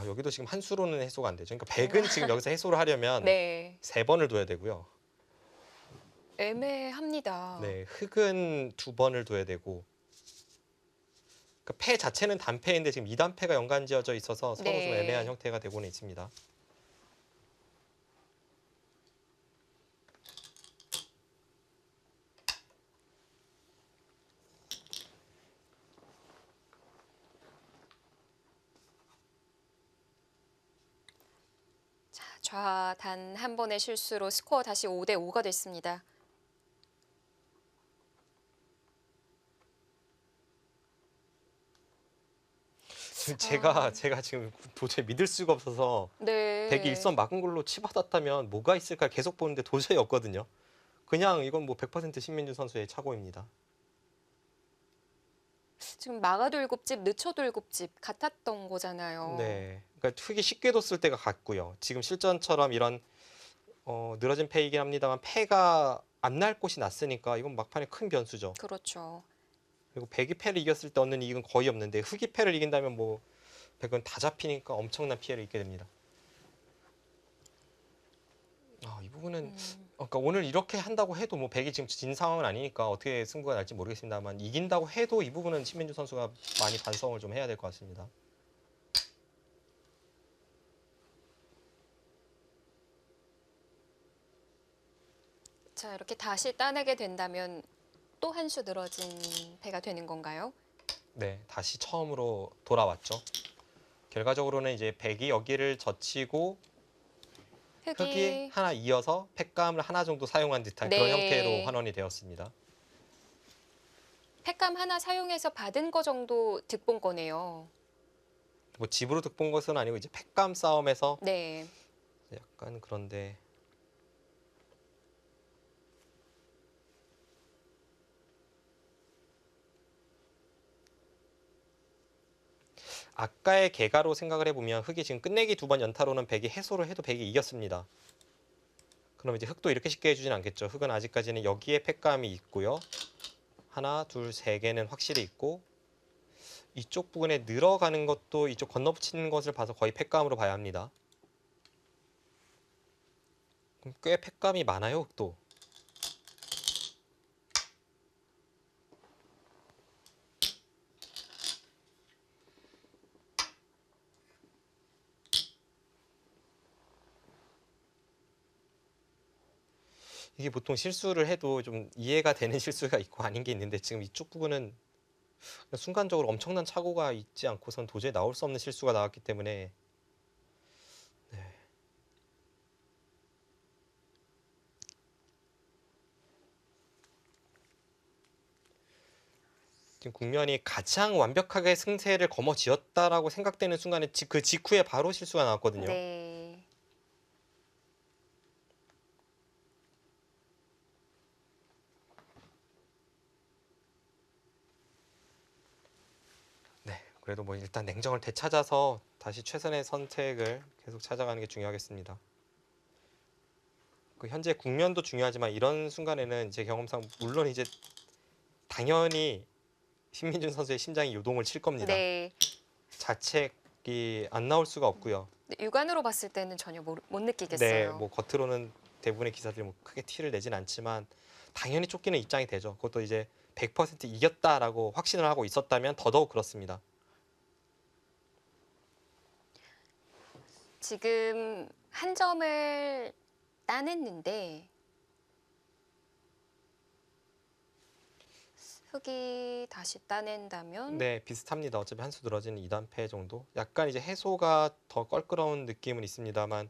여기도 지금 한 수로는 해소가 안 되죠. 그러니까 백은 지금 여기서 해소를 하려면 네. 3번을 둬야 되고요. 애매합니다. 네, 흙은 2번을 둬야 되고 그러니까 패 자체는 단패인데 지금 2단패가 연관지어져 있어서 서로 좀 네. 애매한 형태가 되고는 있습니다. 자, 좌하 단 한 번의 실수로 스코어 다시 5대 5가 됐습니다. 지금 아. 제가 지금 도저히 믿을 수가 없어서 네. 백이 일선 막은 걸로 치받았다면 뭐가 있을까 계속 보는데 도저히 없거든요. 그냥 이건 뭐 100% 신민준 선수의 착오입니다. 지금 마가도 7집, 늦춰도 7집 같았던 거잖아요. 네, 그러니까 흙이 쉽게 뒀을 때가 같고요. 지금 실전처럼 이런 늘어진 패이긴 합니다만 패가 안 날 곳이 났으니까 이건 막판에 큰 변수죠. 그렇죠. 그리고 백이 패를 이겼을 때 얻는 이익은 거의 없는데 흙이 패를 이긴다면 뭐 백은 다 잡히니까 엄청난 피해를 입게 됩니다. 이 부분은 그러니까 오늘 이렇게 한다고 해도 뭐 백이 지금 진 상황은 아니니까 어떻게 승부가 날지 모르겠습니다만 이긴다고 해도 이 부분은 신민주 선수가 많이 반성을 좀 해야 될 것 같습니다. 자, 이렇게 다시 따내게 된다면 또 한 수 늘어진 패가 되는 건가요? 네, 다시 처음으로 돌아왔죠. 결과적으로는 이제 백이 여기를 젖히고 흙이 하나 이어서 팩감을 하나 정도 사용한 듯한 그런 네. 형태로 환원이 되었습니다. 팩감 하나 사용해서 받은 거 정도 득본 거네요. 뭐 집으로 득본 것은 아니고 이제 팩감 싸움에서 네. 약간 그런데 아까의 개가로 생각을 해보면 흙이 지금 끝내기 2번 연타로는 백이 해소를 해도 백이 이겼습니다. 그럼 이제 흙도 이렇게 쉽게 해주진 않겠죠. 흙은 아직까지는 여기에 팩감이 있고요. 하나, 둘, 세 개는 확실히 있고 이쪽 부분에 늘어가는 것도 이쪽 건너붙이는 것을 봐서 거의 팩감으로 봐야 합니다. 그럼 꽤 팩감이 많아요, 흙도. 이게 보통 실수를 해도 좀 이해가 되는 실수가 있고 아닌 게 있는데 지금 이쪽 부분은 순간적으로 엄청난 착오가 있지 않고선 도저히 나올 수 없는 실수가 나왔기 때문에 네. 지금 국면이 가장 완벽하게 승세를 거머쥐었다라고 생각되는 순간에 그 직후에 바로 실수가 나왔거든요. 네. 그래도 뭐 일단 냉정을 되찾아서 다시 최선의 선택을 계속 찾아가는 게 중요하겠습니다. 그 현재 국면도 중요하지만 이런 순간에는 제 경험상 물론 이제 당연히 신민준 선수의 심장이 요동을 칠 겁니다. 네. 자책이 안 나올 수가 없고요. 육안으로 봤을 때는 전혀 못 네, 느끼겠어요. 뭐 겉으로는 대부분의 기사들이 뭐 크게 티를 내진 않지만 당연히 쫓기는 입장이 되죠. 그것도 이제 100% 이겼다라고 확신을 하고 있었다면 더더욱 그렇습니다. 지금 한 점을 따냈는데 흑이 다시 따낸다면 네, 비슷합니다. 어차피 한 수 늘어지는 2단패 정도. 약간 이제 해소가 더 껄끄러운 느낌은 있습니다만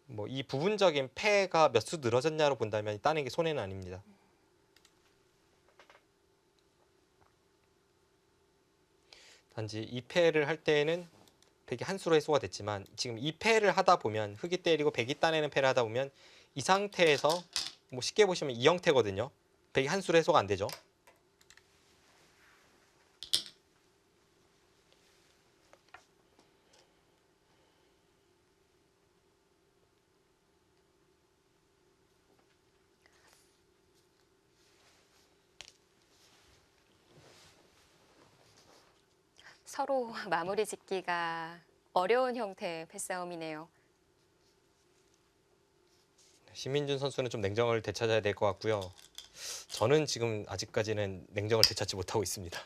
뭐 이 부분적인 패가 몇 수 늘어졌냐로 본다면 따는 게 손해는 아닙니다. 단지 2패를 할 때에는 백이 한 수로 해소가 됐지만 지금 2패를 하다 보면 흑이 때리고 백이 따내는 패를 하다 보면 이 상태에서 뭐 쉽게 보시면 이 형태거든요. 백이 한 수로 해소가 안 되죠. 서로 마무리 짓기가 어려운 형태의 패싸움이네요. 신민준 선수는 좀 냉정을 되찾아야 될 것 같고요. 저는 지금 아직까지는 냉정을 되찾지 못하고 있습니다.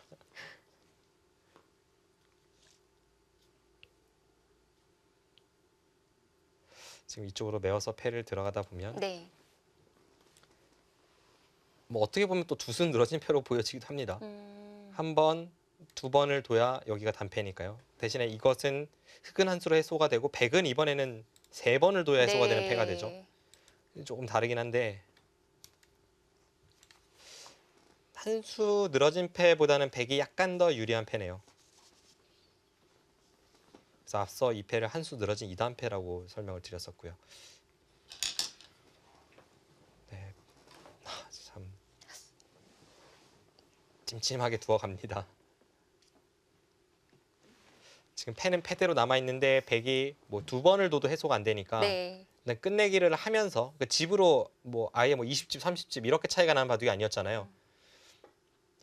지금 이쪽으로 메어서 패를 들어가다 보면 네. 뭐 어떻게 보면 또 두 순 늘어진 패로 보여지기도 합니다. 한 번, 두 번을 둬야 여기가 단패니까요. 대신에 이것은 흑은 한 수로 해소가 되고 백은 이번에는 세 번을 둬야 해소가 되는 패가 되죠. 네. 조금 다르긴 한데 한 수 늘어진 패보다는 백이 약간 더 유리한 패네요. 그래서 앞서 이 패를 한 수 늘어진 2단 패라고 설명을 드렸었고요. 네, 참 찜찜하게 두어갑니다. 지금 패는 패대로 남아 있는데 백이 뭐 두 번을 둬도 해소가 안 되니까 네. 일단 끝내기를 하면서 그 집으로 뭐 아예 뭐 20집, 30집 이렇게 차이가 나는 바둑이 아니었잖아요.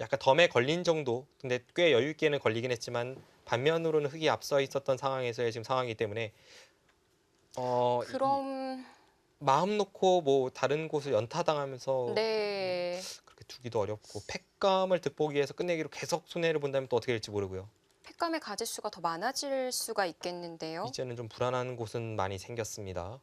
약간 덤에 걸린 정도. 근데 꽤 여유 있게는 걸리긴 했지만 반면으로는 흑이 앞서 있었던 상황에서의 지금 상황이기 때문에 그럼 마음 놓고 뭐 다른 곳을 연타당하면서 네. 그렇게 두기도 어렵고 팩감을 득보기 위해서 끝내기로 계속 손해를 본다면 또 어떻게 될지 모르고요. 팩감의 가짓수가 더 많아질 수가 있겠는데요. 이제는 좀 불안한 곳은 많이 생겼습니다.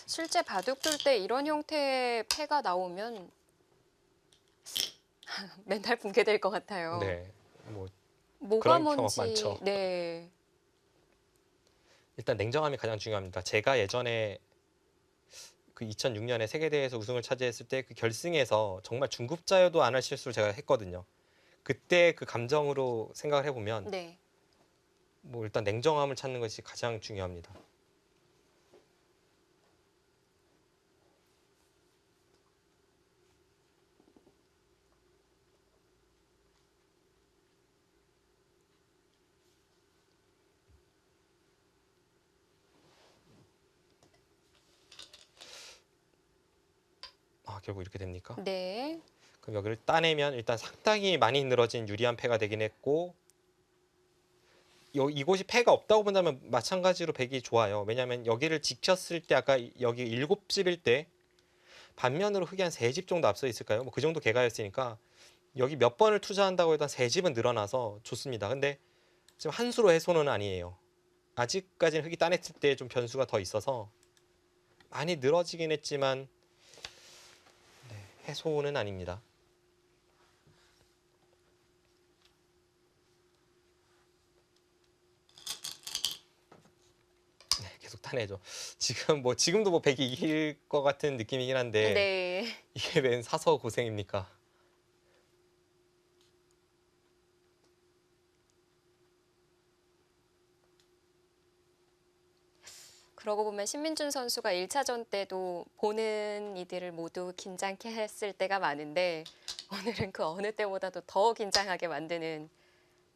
실제 바둑 둘 때 이런 형태의 패가 나오면 멘탈 붕괴될 것 같아요. 네, 뭐 뭐가 그런 경우가 뭔지 많죠. 네. 일단 냉정함이 가장 중요합니다. 제가 예전에 그 2006년에 세계대회에서 우승을 차지했을 때 그 결승에서 정말 중급자여도 안 할 실수를 제가 했거든요. 그때 그 감정으로 생각을 해보면 네. 뭐 일단 냉정함을 찾는 것이 가장 중요합니다. 아, 결국 이렇게 됩니까? 네. 그럼 여기를 따내면 일단 상당히 많이 늘어진 유리한 패가 되긴 했고 이곳이 패가 없다고 본다면 마찬가지로 백이 좋아요. 왜냐하면 여기를 지켰을 때 아까 여기 7집일 때 반면으로 흑이 한 3집 정도 앞서 있을까요? 뭐 그 정도 개가였으니까 여기 몇 번을 투자한다고 해도 한 3집은 늘어나서 좋습니다. 근데 지금 한 수로 해소는 아니에요. 아직까지는 흑이 따냈을 때 좀 변수가 더 있어서 많이 늘어지긴 했지만 네, 해소는 아닙니다. 네, 계속 따내죠. 지금도 뭐 백이 이길 것 같은 느낌이긴 한데 네. 이게 웬 사서 고생입니까? 그러고 보면 신민준 선수가 1차전 때도 보는 이들을 모두 긴장케 했을 때가 많은데 오늘은 그 어느 때보다도 더 긴장하게 만드는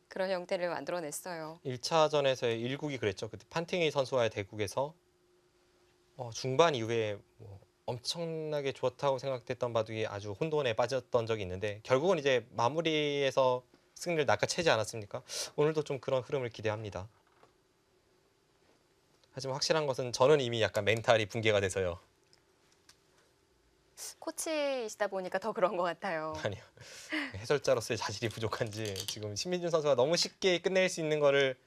그런 형태를 만들어냈어요. 1차전에서의 1국이 그랬죠. 그때 판팅이 선수와의 대국에서 중반 이후에 뭐 엄청나게 좋다고 생각됐던 바둑이 아주 혼돈에 빠졌던 적이 있는데 결국은 이제 마무리에서 승리를 낚아채지 않았습니까? 오늘도 좀 그런 흐름을 기대합니다. 하지만 확실한 것은 저는 이미 약간 멘탈이 붕괴가 돼서요. 코치이시다 보니까 더 그런 것 같아요. 아니요. 해설자로서의 자질이 부족한지 지금 신민준 선수가 너무 쉽게 끝낼 수 있는 거를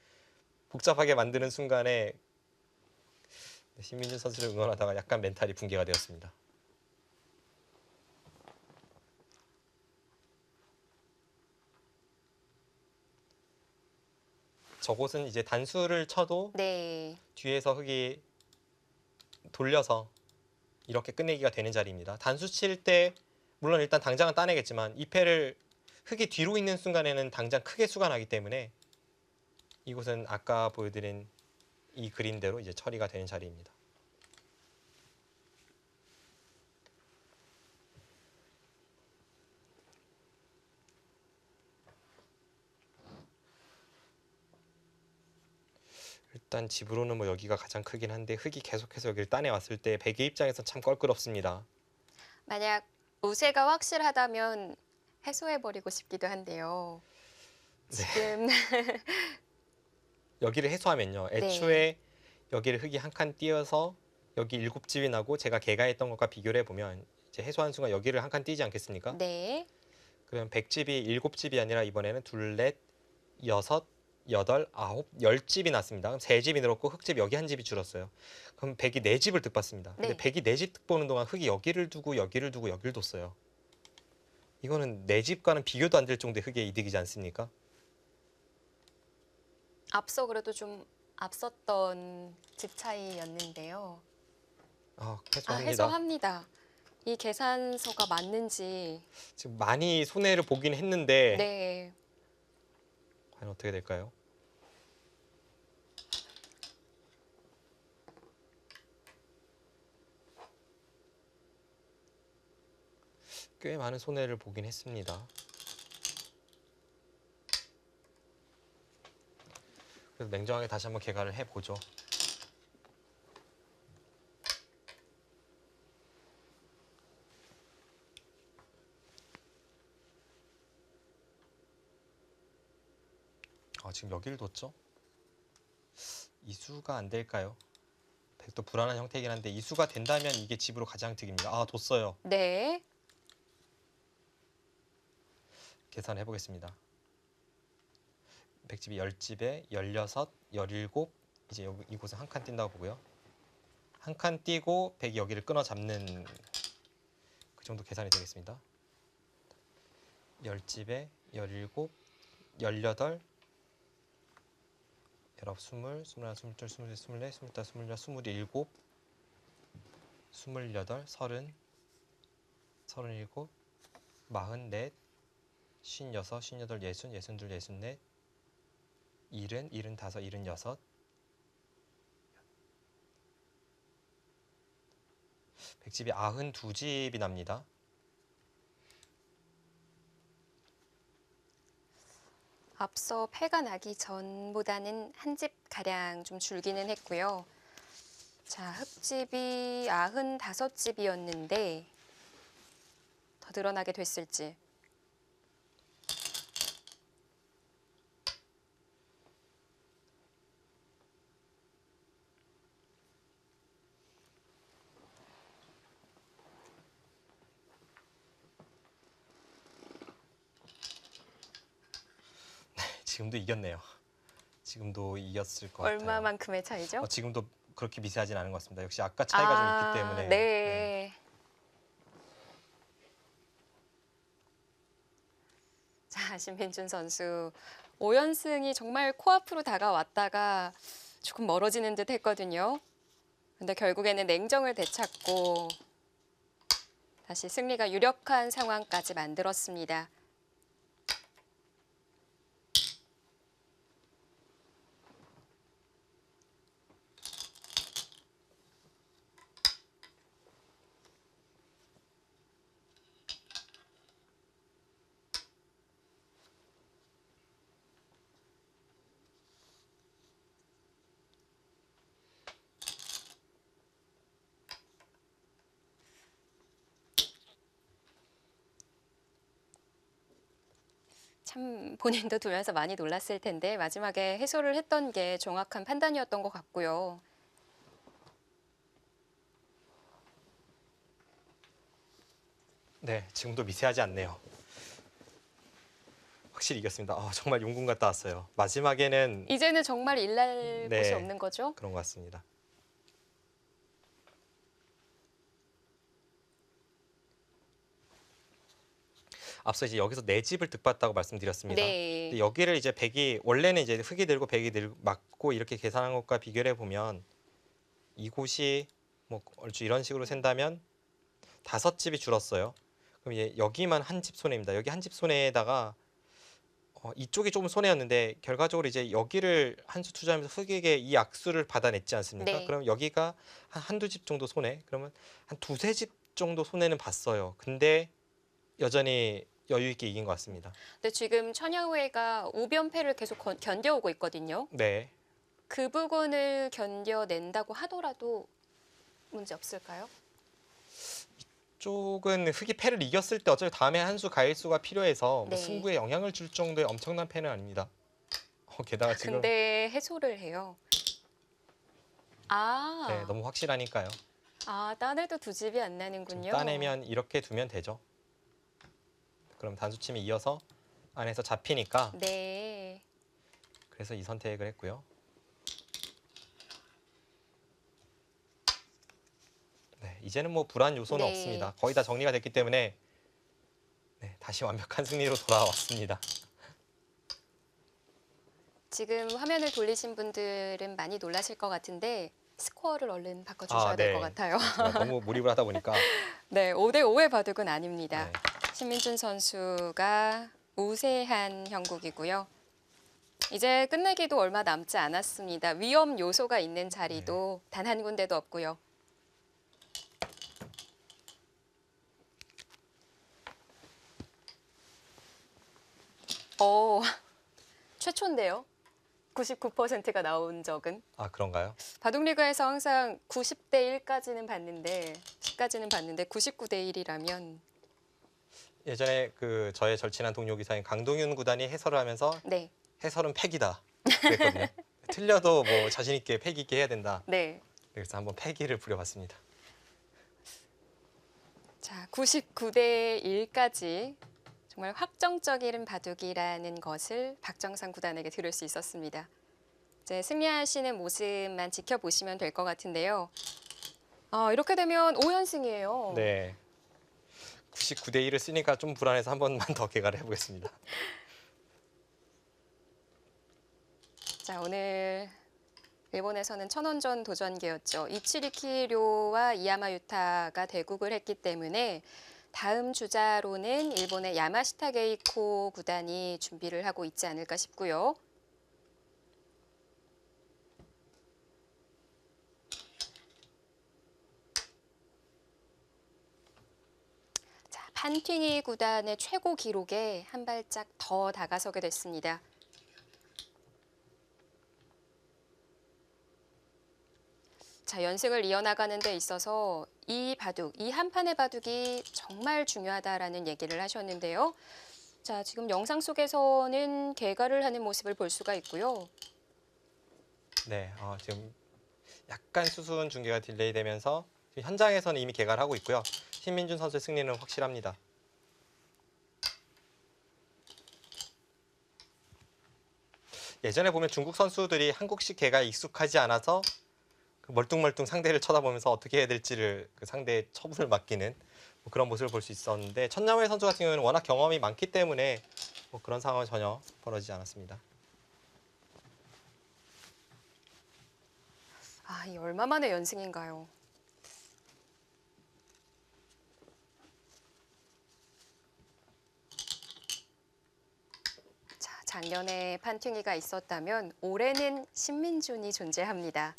복잡하게 만드는 순간에 신민준 선수를 응원하다가 약간 멘탈이 붕괴가 되었습니다. 저곳은 이제 단수를 쳐도 네. 뒤에서 흙이 돌려서 이렇게 끝내기가 되는 자리입니다. 단수 칠 때 물론 일단 당장은 따내겠지만 2패를 흙이 뒤로 있는 순간에는 당장 크게 수가 나기 때문에 이곳은 아까 보여드린 이 그림대로 이제 처리가 되는 자리입니다. 일단 집으로는 뭐 여기가 가장 크긴 한데 흙이 계속해서 여기를 따내왔을 때 백의 입장에서 참 껄끄럽습니다. 만약 우세가 확실하다면 해소해버리고 싶기도 한데요. 지금 여기를 해소하면요. 네. 애초에 여기를 흙이 한 칸 띄어서 여기 7집이 나고 제가 개가했던 것과 비교를 해보면 이제 해소한 순간 여기를 한 칸 띄지 않겠습니까? 네. 그러면 100집이 7집이 아니라 이번에는 둘, 넷, 여섯, 여덟, 아홉, 10집이 났습니다. 그럼 3집이 늘었고 흙집 여기 한 집이 줄었어요. 그럼 100이 4집을 득받습니다. 근데 네. 100이 4집 득보는 동안 흙이 여기를 두고 여기를 두고 여기를 뒀어요. 이거는 4집과는 비교도 안 될 정도의 흙의 이득이지 않습니까? 앞서 그래도 좀 앞섰던 집 차이였는데요. 해소합니다. 해소합니다. 이 계산서가 맞는지. 지금 많이 손해를 보긴 했는데 네. 과연 어떻게 될까요? 꽤 많은 손해를 보긴 했습니다. 그래서 냉정하게 다시 한번 개가를 해보죠. 지금 여기를 뒀죠? 이수가 안 될까요? 백도 불안한 형태이긴 한데 이수가 된다면 이게 집으로 가장 득입니다. 뒀어요. 네. 계산해 보겠습니다. 백집이 10집에 16, 17 이제 여기 이곳은 한 칸 뛴다고 보고요. 한 칸 띄고 백이 여기를 끊어 잡는 그 정도 계산이 되겠습니다. 10집에 17, 18, 19, 20, 21, 22, 23, 24, 25, 26, 27, 28, 30, 37, 44, 56, 58, 60, 62, 64, 70, 75, 76, 백집이 92집이 납니다. 앞서 패가 나기 전보다는 한 집 가량 좀 줄기는 했고요. 자, 흙집이 95집이었는데 더 늘어나게 됐을지. 지금도 이겼네요. 지금도 이겼을 것 같아요. 얼마만큼의 차이죠? 지금도 그렇게 미세하진 않은 것 같습니다. 역시 아까 차이가 좀 있기 때문에. 네. 자, 신민준 선수 5연승이 정말 코앞으로 다가왔다가 조금 멀어지는 듯 했거든요. 근데 결국에는 냉정을 되찾고 다시 승리가 유력한 상황까지 만들었습니다. 참 본인도 두면서 많이 놀랐을 텐데 마지막에 해소를 했던 게 정확한 판단이었던 것 같고요. 네, 지금도 미세하지 않네요. 확실히 이겼습니다. 정말 용궁 갔다 왔어요. 마지막에는 이제는 정말 일날 네. 곳이 없는 거죠? 그런 것 같습니다. 앞서 이제 여기서 네 집을 득봤다고 말씀드렸습니다. 네. 근데 여기를 이제 백이 원래는 이제 흑이 들고 백이 들고 맞고 이렇게 계산한 것과 비교를 해보면 이곳이 뭐 얼추 이런 식으로 센다면 5집이 줄었어요. 그럼 이제 여기만 한 집 손해입니다. 여기 한 집 손해에다가 이쪽이 조금 손해였는데 결과적으로 이제 여기를 한 수 투자하면서 흑에게 이 악수를 받아냈지 않습니까? 네. 그럼 여기가 한두 집 정도 손해, 그러면 한 두세 집 정도 손해는 봤어요. 근데 여전히 여유 있게 이긴 것 같습니다. 근데 지금 천야우회가 우변패를 계속 견뎌오고 있거든요. 네. 그 부분을 견뎌낸다고 하더라도 문제 없을까요? 쪽은 흑이 패를 이겼을 때 어차피 다음에 한 수 가일수가 필요해서 네. 뭐 승부에 영향을 줄 정도의 엄청난 패는 아닙니다. 게다가 지금 근데 해소를 해요. 아, 네, 너무 확실하니까요. 따내도 두 집이 안 좀 나는군요. 따내면 이렇게 두면 되죠. 그럼 단수침이 이어서 안에서 잡히니까 네. 그래서 이 선택을 했고요. 네, 이제는 뭐 불안 요소는 네. 없습니다. 거의 다 정리가 됐기 때문에 네, 다시 완벽한 승리로 돌아왔습니다. 지금 화면을 돌리신 분들은 많이 놀라실 것 같은데 스코어를 얼른 바꿔주셔야 될 것 네. 같아요. 너무 몰입을 하다 보니까 네, 5대5의 바둑은 아닙니다. 네. 신민준 선수가 우세한 형국이고요. 이제 끝내기도 얼마 남지 않았습니다. 위험 요소가 있는 자리도 단 한 군데도 없고요. 최초인데요. 99%가 나온 적은. 그런가요? 바둑리그에서 항상 90대 1까지는 봤는데 10까지는 봤는데 99대 1이라면 예전에 그 저의 절친한 동료 기사인 강동윤 구단이 해설을 하면서 네. 해설은 패기다 그랬거든요. 틀려도 뭐 자신 있게 패기 있게 해야 된다. 네. 그래서 한번 패기를 부려봤습니다. 자, 99대 1까지 정말 확정적인 바둑이라는 것을 박정상 구단에게 들을 수 있었습니다. 이제 승리하시는 모습만 지켜보시면 될 것 같은데요. 이렇게 되면 5연승이에요. 네. 99대 1을 쓰니까 좀 불안해서 한 번만 더 개가를 해보겠습니다. 자, 오늘 일본에서는 천원전 도전계였죠. 이치리키료와 이야마 유타가 대국을 했기 때문에 다음 주자로는 일본의 야마시타 게이코 구단이 준비를 하고 있지 않을까 싶고요. 자, 판팅이 구단의 최고 기록에 한 발짝 더 다가서게 됐습니다. 자, 연승을 이어나가는 데 있어서 이 바둑, 이 한 판의 바둑이 정말 중요하다라는 얘기를 하셨는데요. 자, 지금 영상 속에서는 개가를 하는 모습을 볼 수가 있고요. 네, 지금 약간 수순 중계가 딜레이 되면서 지금 현장에서는 이미 개가를 하고 있고요. 신민준 선수의 승리는 확실합니다. 예전에 보면 중국 선수들이 한국식 개가에 익숙하지 않아서 멀뚱멀뚱 상대를 쳐다보면서 어떻게 해야 될지를 그 상대의 처분을 맡기는 뭐 그런 모습을 볼 수 있었는데 천야오의 선수 같은 경우는 워낙 경험이 많기 때문에 뭐 그런 상황은 전혀 벌어지지 않았습니다. 이 얼마 만의 연승인가요? 자, 작년에 판팅이가 있었다면 올해는 신민준이 존재합니다.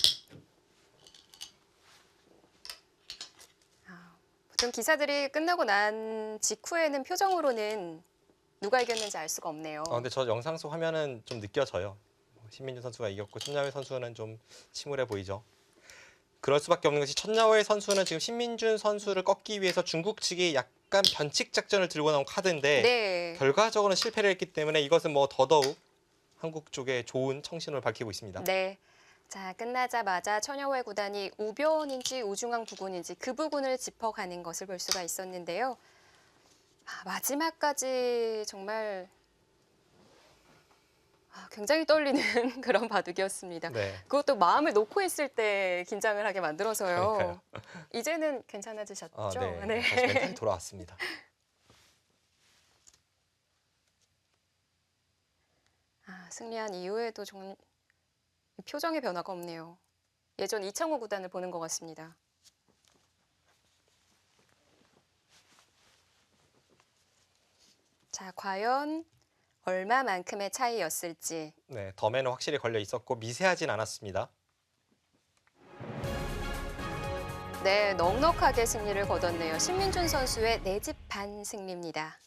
보통 기사들이 끝나고 난 직후에는 표정으로는 누가 이겼는지 알 수가 없네요. 근데 저 영상 속 화면은 좀 느껴져요. 신민준 선수가 이겼고 천야오의 선수는 좀 침울해 보이죠. 그럴 수밖에 없는 것이 천야오의 선수는 지금 신민준 선수를 꺾기 위해서 중국 측이 약간 약간 변칙 작전을 들고 나온 카드인데 네. 결과적으로는 실패를 했기 때문에 이것은 뭐 더더욱 한국 쪽에 좋은 청신호를 밝히고 있습니다. 네. 자, 끝나자마자 천여회 구단이 우변인지 우중앙 부군인지 그 부분을 짚어가는 것을 볼 수가 있었는데요. 마지막까지 정말 굉장히 떨리는 그런 바둑이었습니다. 네. 그것도 마음을 놓고 했을 때 긴장을 하게 만들어서요. 그러니까요. 이제는 괜찮아지셨죠? 네. 다시 멘탈이 돌아왔습니다. 승리한 이후에도 좀 표정의 변화가 없네요. 예전 이창호 구단을 보는 것 같습니다. 자, 과연 얼마만큼의 차이였을지. 네, 덤에는 확실히 걸려 있었고 미세하진 않았습니다. 네, 넉넉하게 승리를 거뒀네요. 신민준 선수의 4집 반 승리입니다.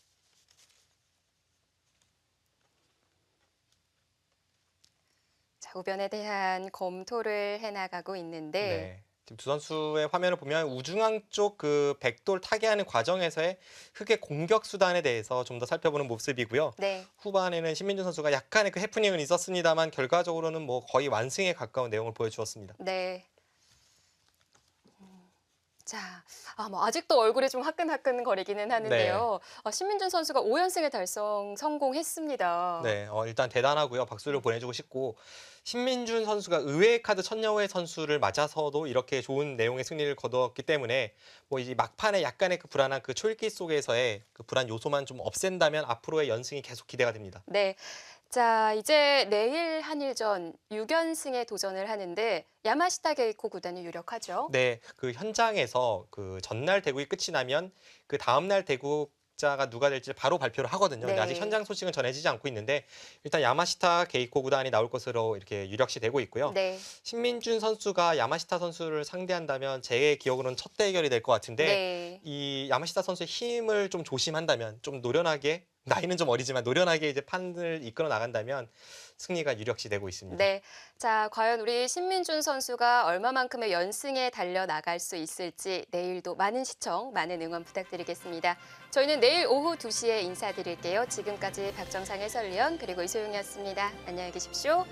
자, 우변에 대한 검토를 해나가고 있는데 네. 지금 두 선수의 화면을 보면 우중앙 쪽 그 백돌 타개하는 과정에서의 흑의 공격 수단에 대해서 좀 더 살펴보는 모습이고요. 네, 후반에는 신민준 선수가 약간의 그 해프닝은 있었습니다만 결과적으로는 뭐 거의 완승에 가까운 내용을 보여주었습니다. 네. 자, 뭐 아직도 얼굴이 좀 화끈화끈 거리기는 하는데요. 신민준 선수가 5연승을 달성 성공했습니다. 네, 일단 대단하고요. 박수를 보내주고 싶고 신민준 선수가 의외의 카드 천여회 선수를 맞아서도 이렇게 좋은 내용의 승리를 거두었기 때문에 뭐 이제 막판에 약간의 그 불안한 그 초읽기 속에서의 그 불안 요소만 좀 없앤다면 앞으로의 연승이 계속 기대가 됩니다. 네. 자, 이제 내일 한일전 6연승에 도전을 하는데 야마시타 게이코 구단이 유력하죠. 네, 그 현장에서 그 전날 대국이 끝이 나면 그 다음날 대국자가 누가 될지 바로 발표를 하거든요. 근데 네. 아직 현장 소식은 전해지지 않고 있는데 일단 야마시타 게이코 구단이 나올 것으로 이렇게 유력시 되고 있고요. 네. 신민준 선수가 야마시타 선수를 상대한다면 제 기억으로는 첫 대결이 될 것 같은데 네. 이 야마시타 선수의 힘을 좀 조심한다면 좀 노련하게 나이는 좀 어리지만 노련하게 이제 판을 이끌어 나간다면 승리가 유력시 되고 있습니다. 네. 자, 과연 우리 신민준 선수가 얼마만큼의 연승에 달려 나갈 수 있을지 내일도 많은 시청, 많은 응원 부탁드리겠습니다. 저희는 내일 오후 2시에 인사드릴게요. 지금까지 박정상 해설위원 그리고 이소영이었습니다. 안녕히 계십시오.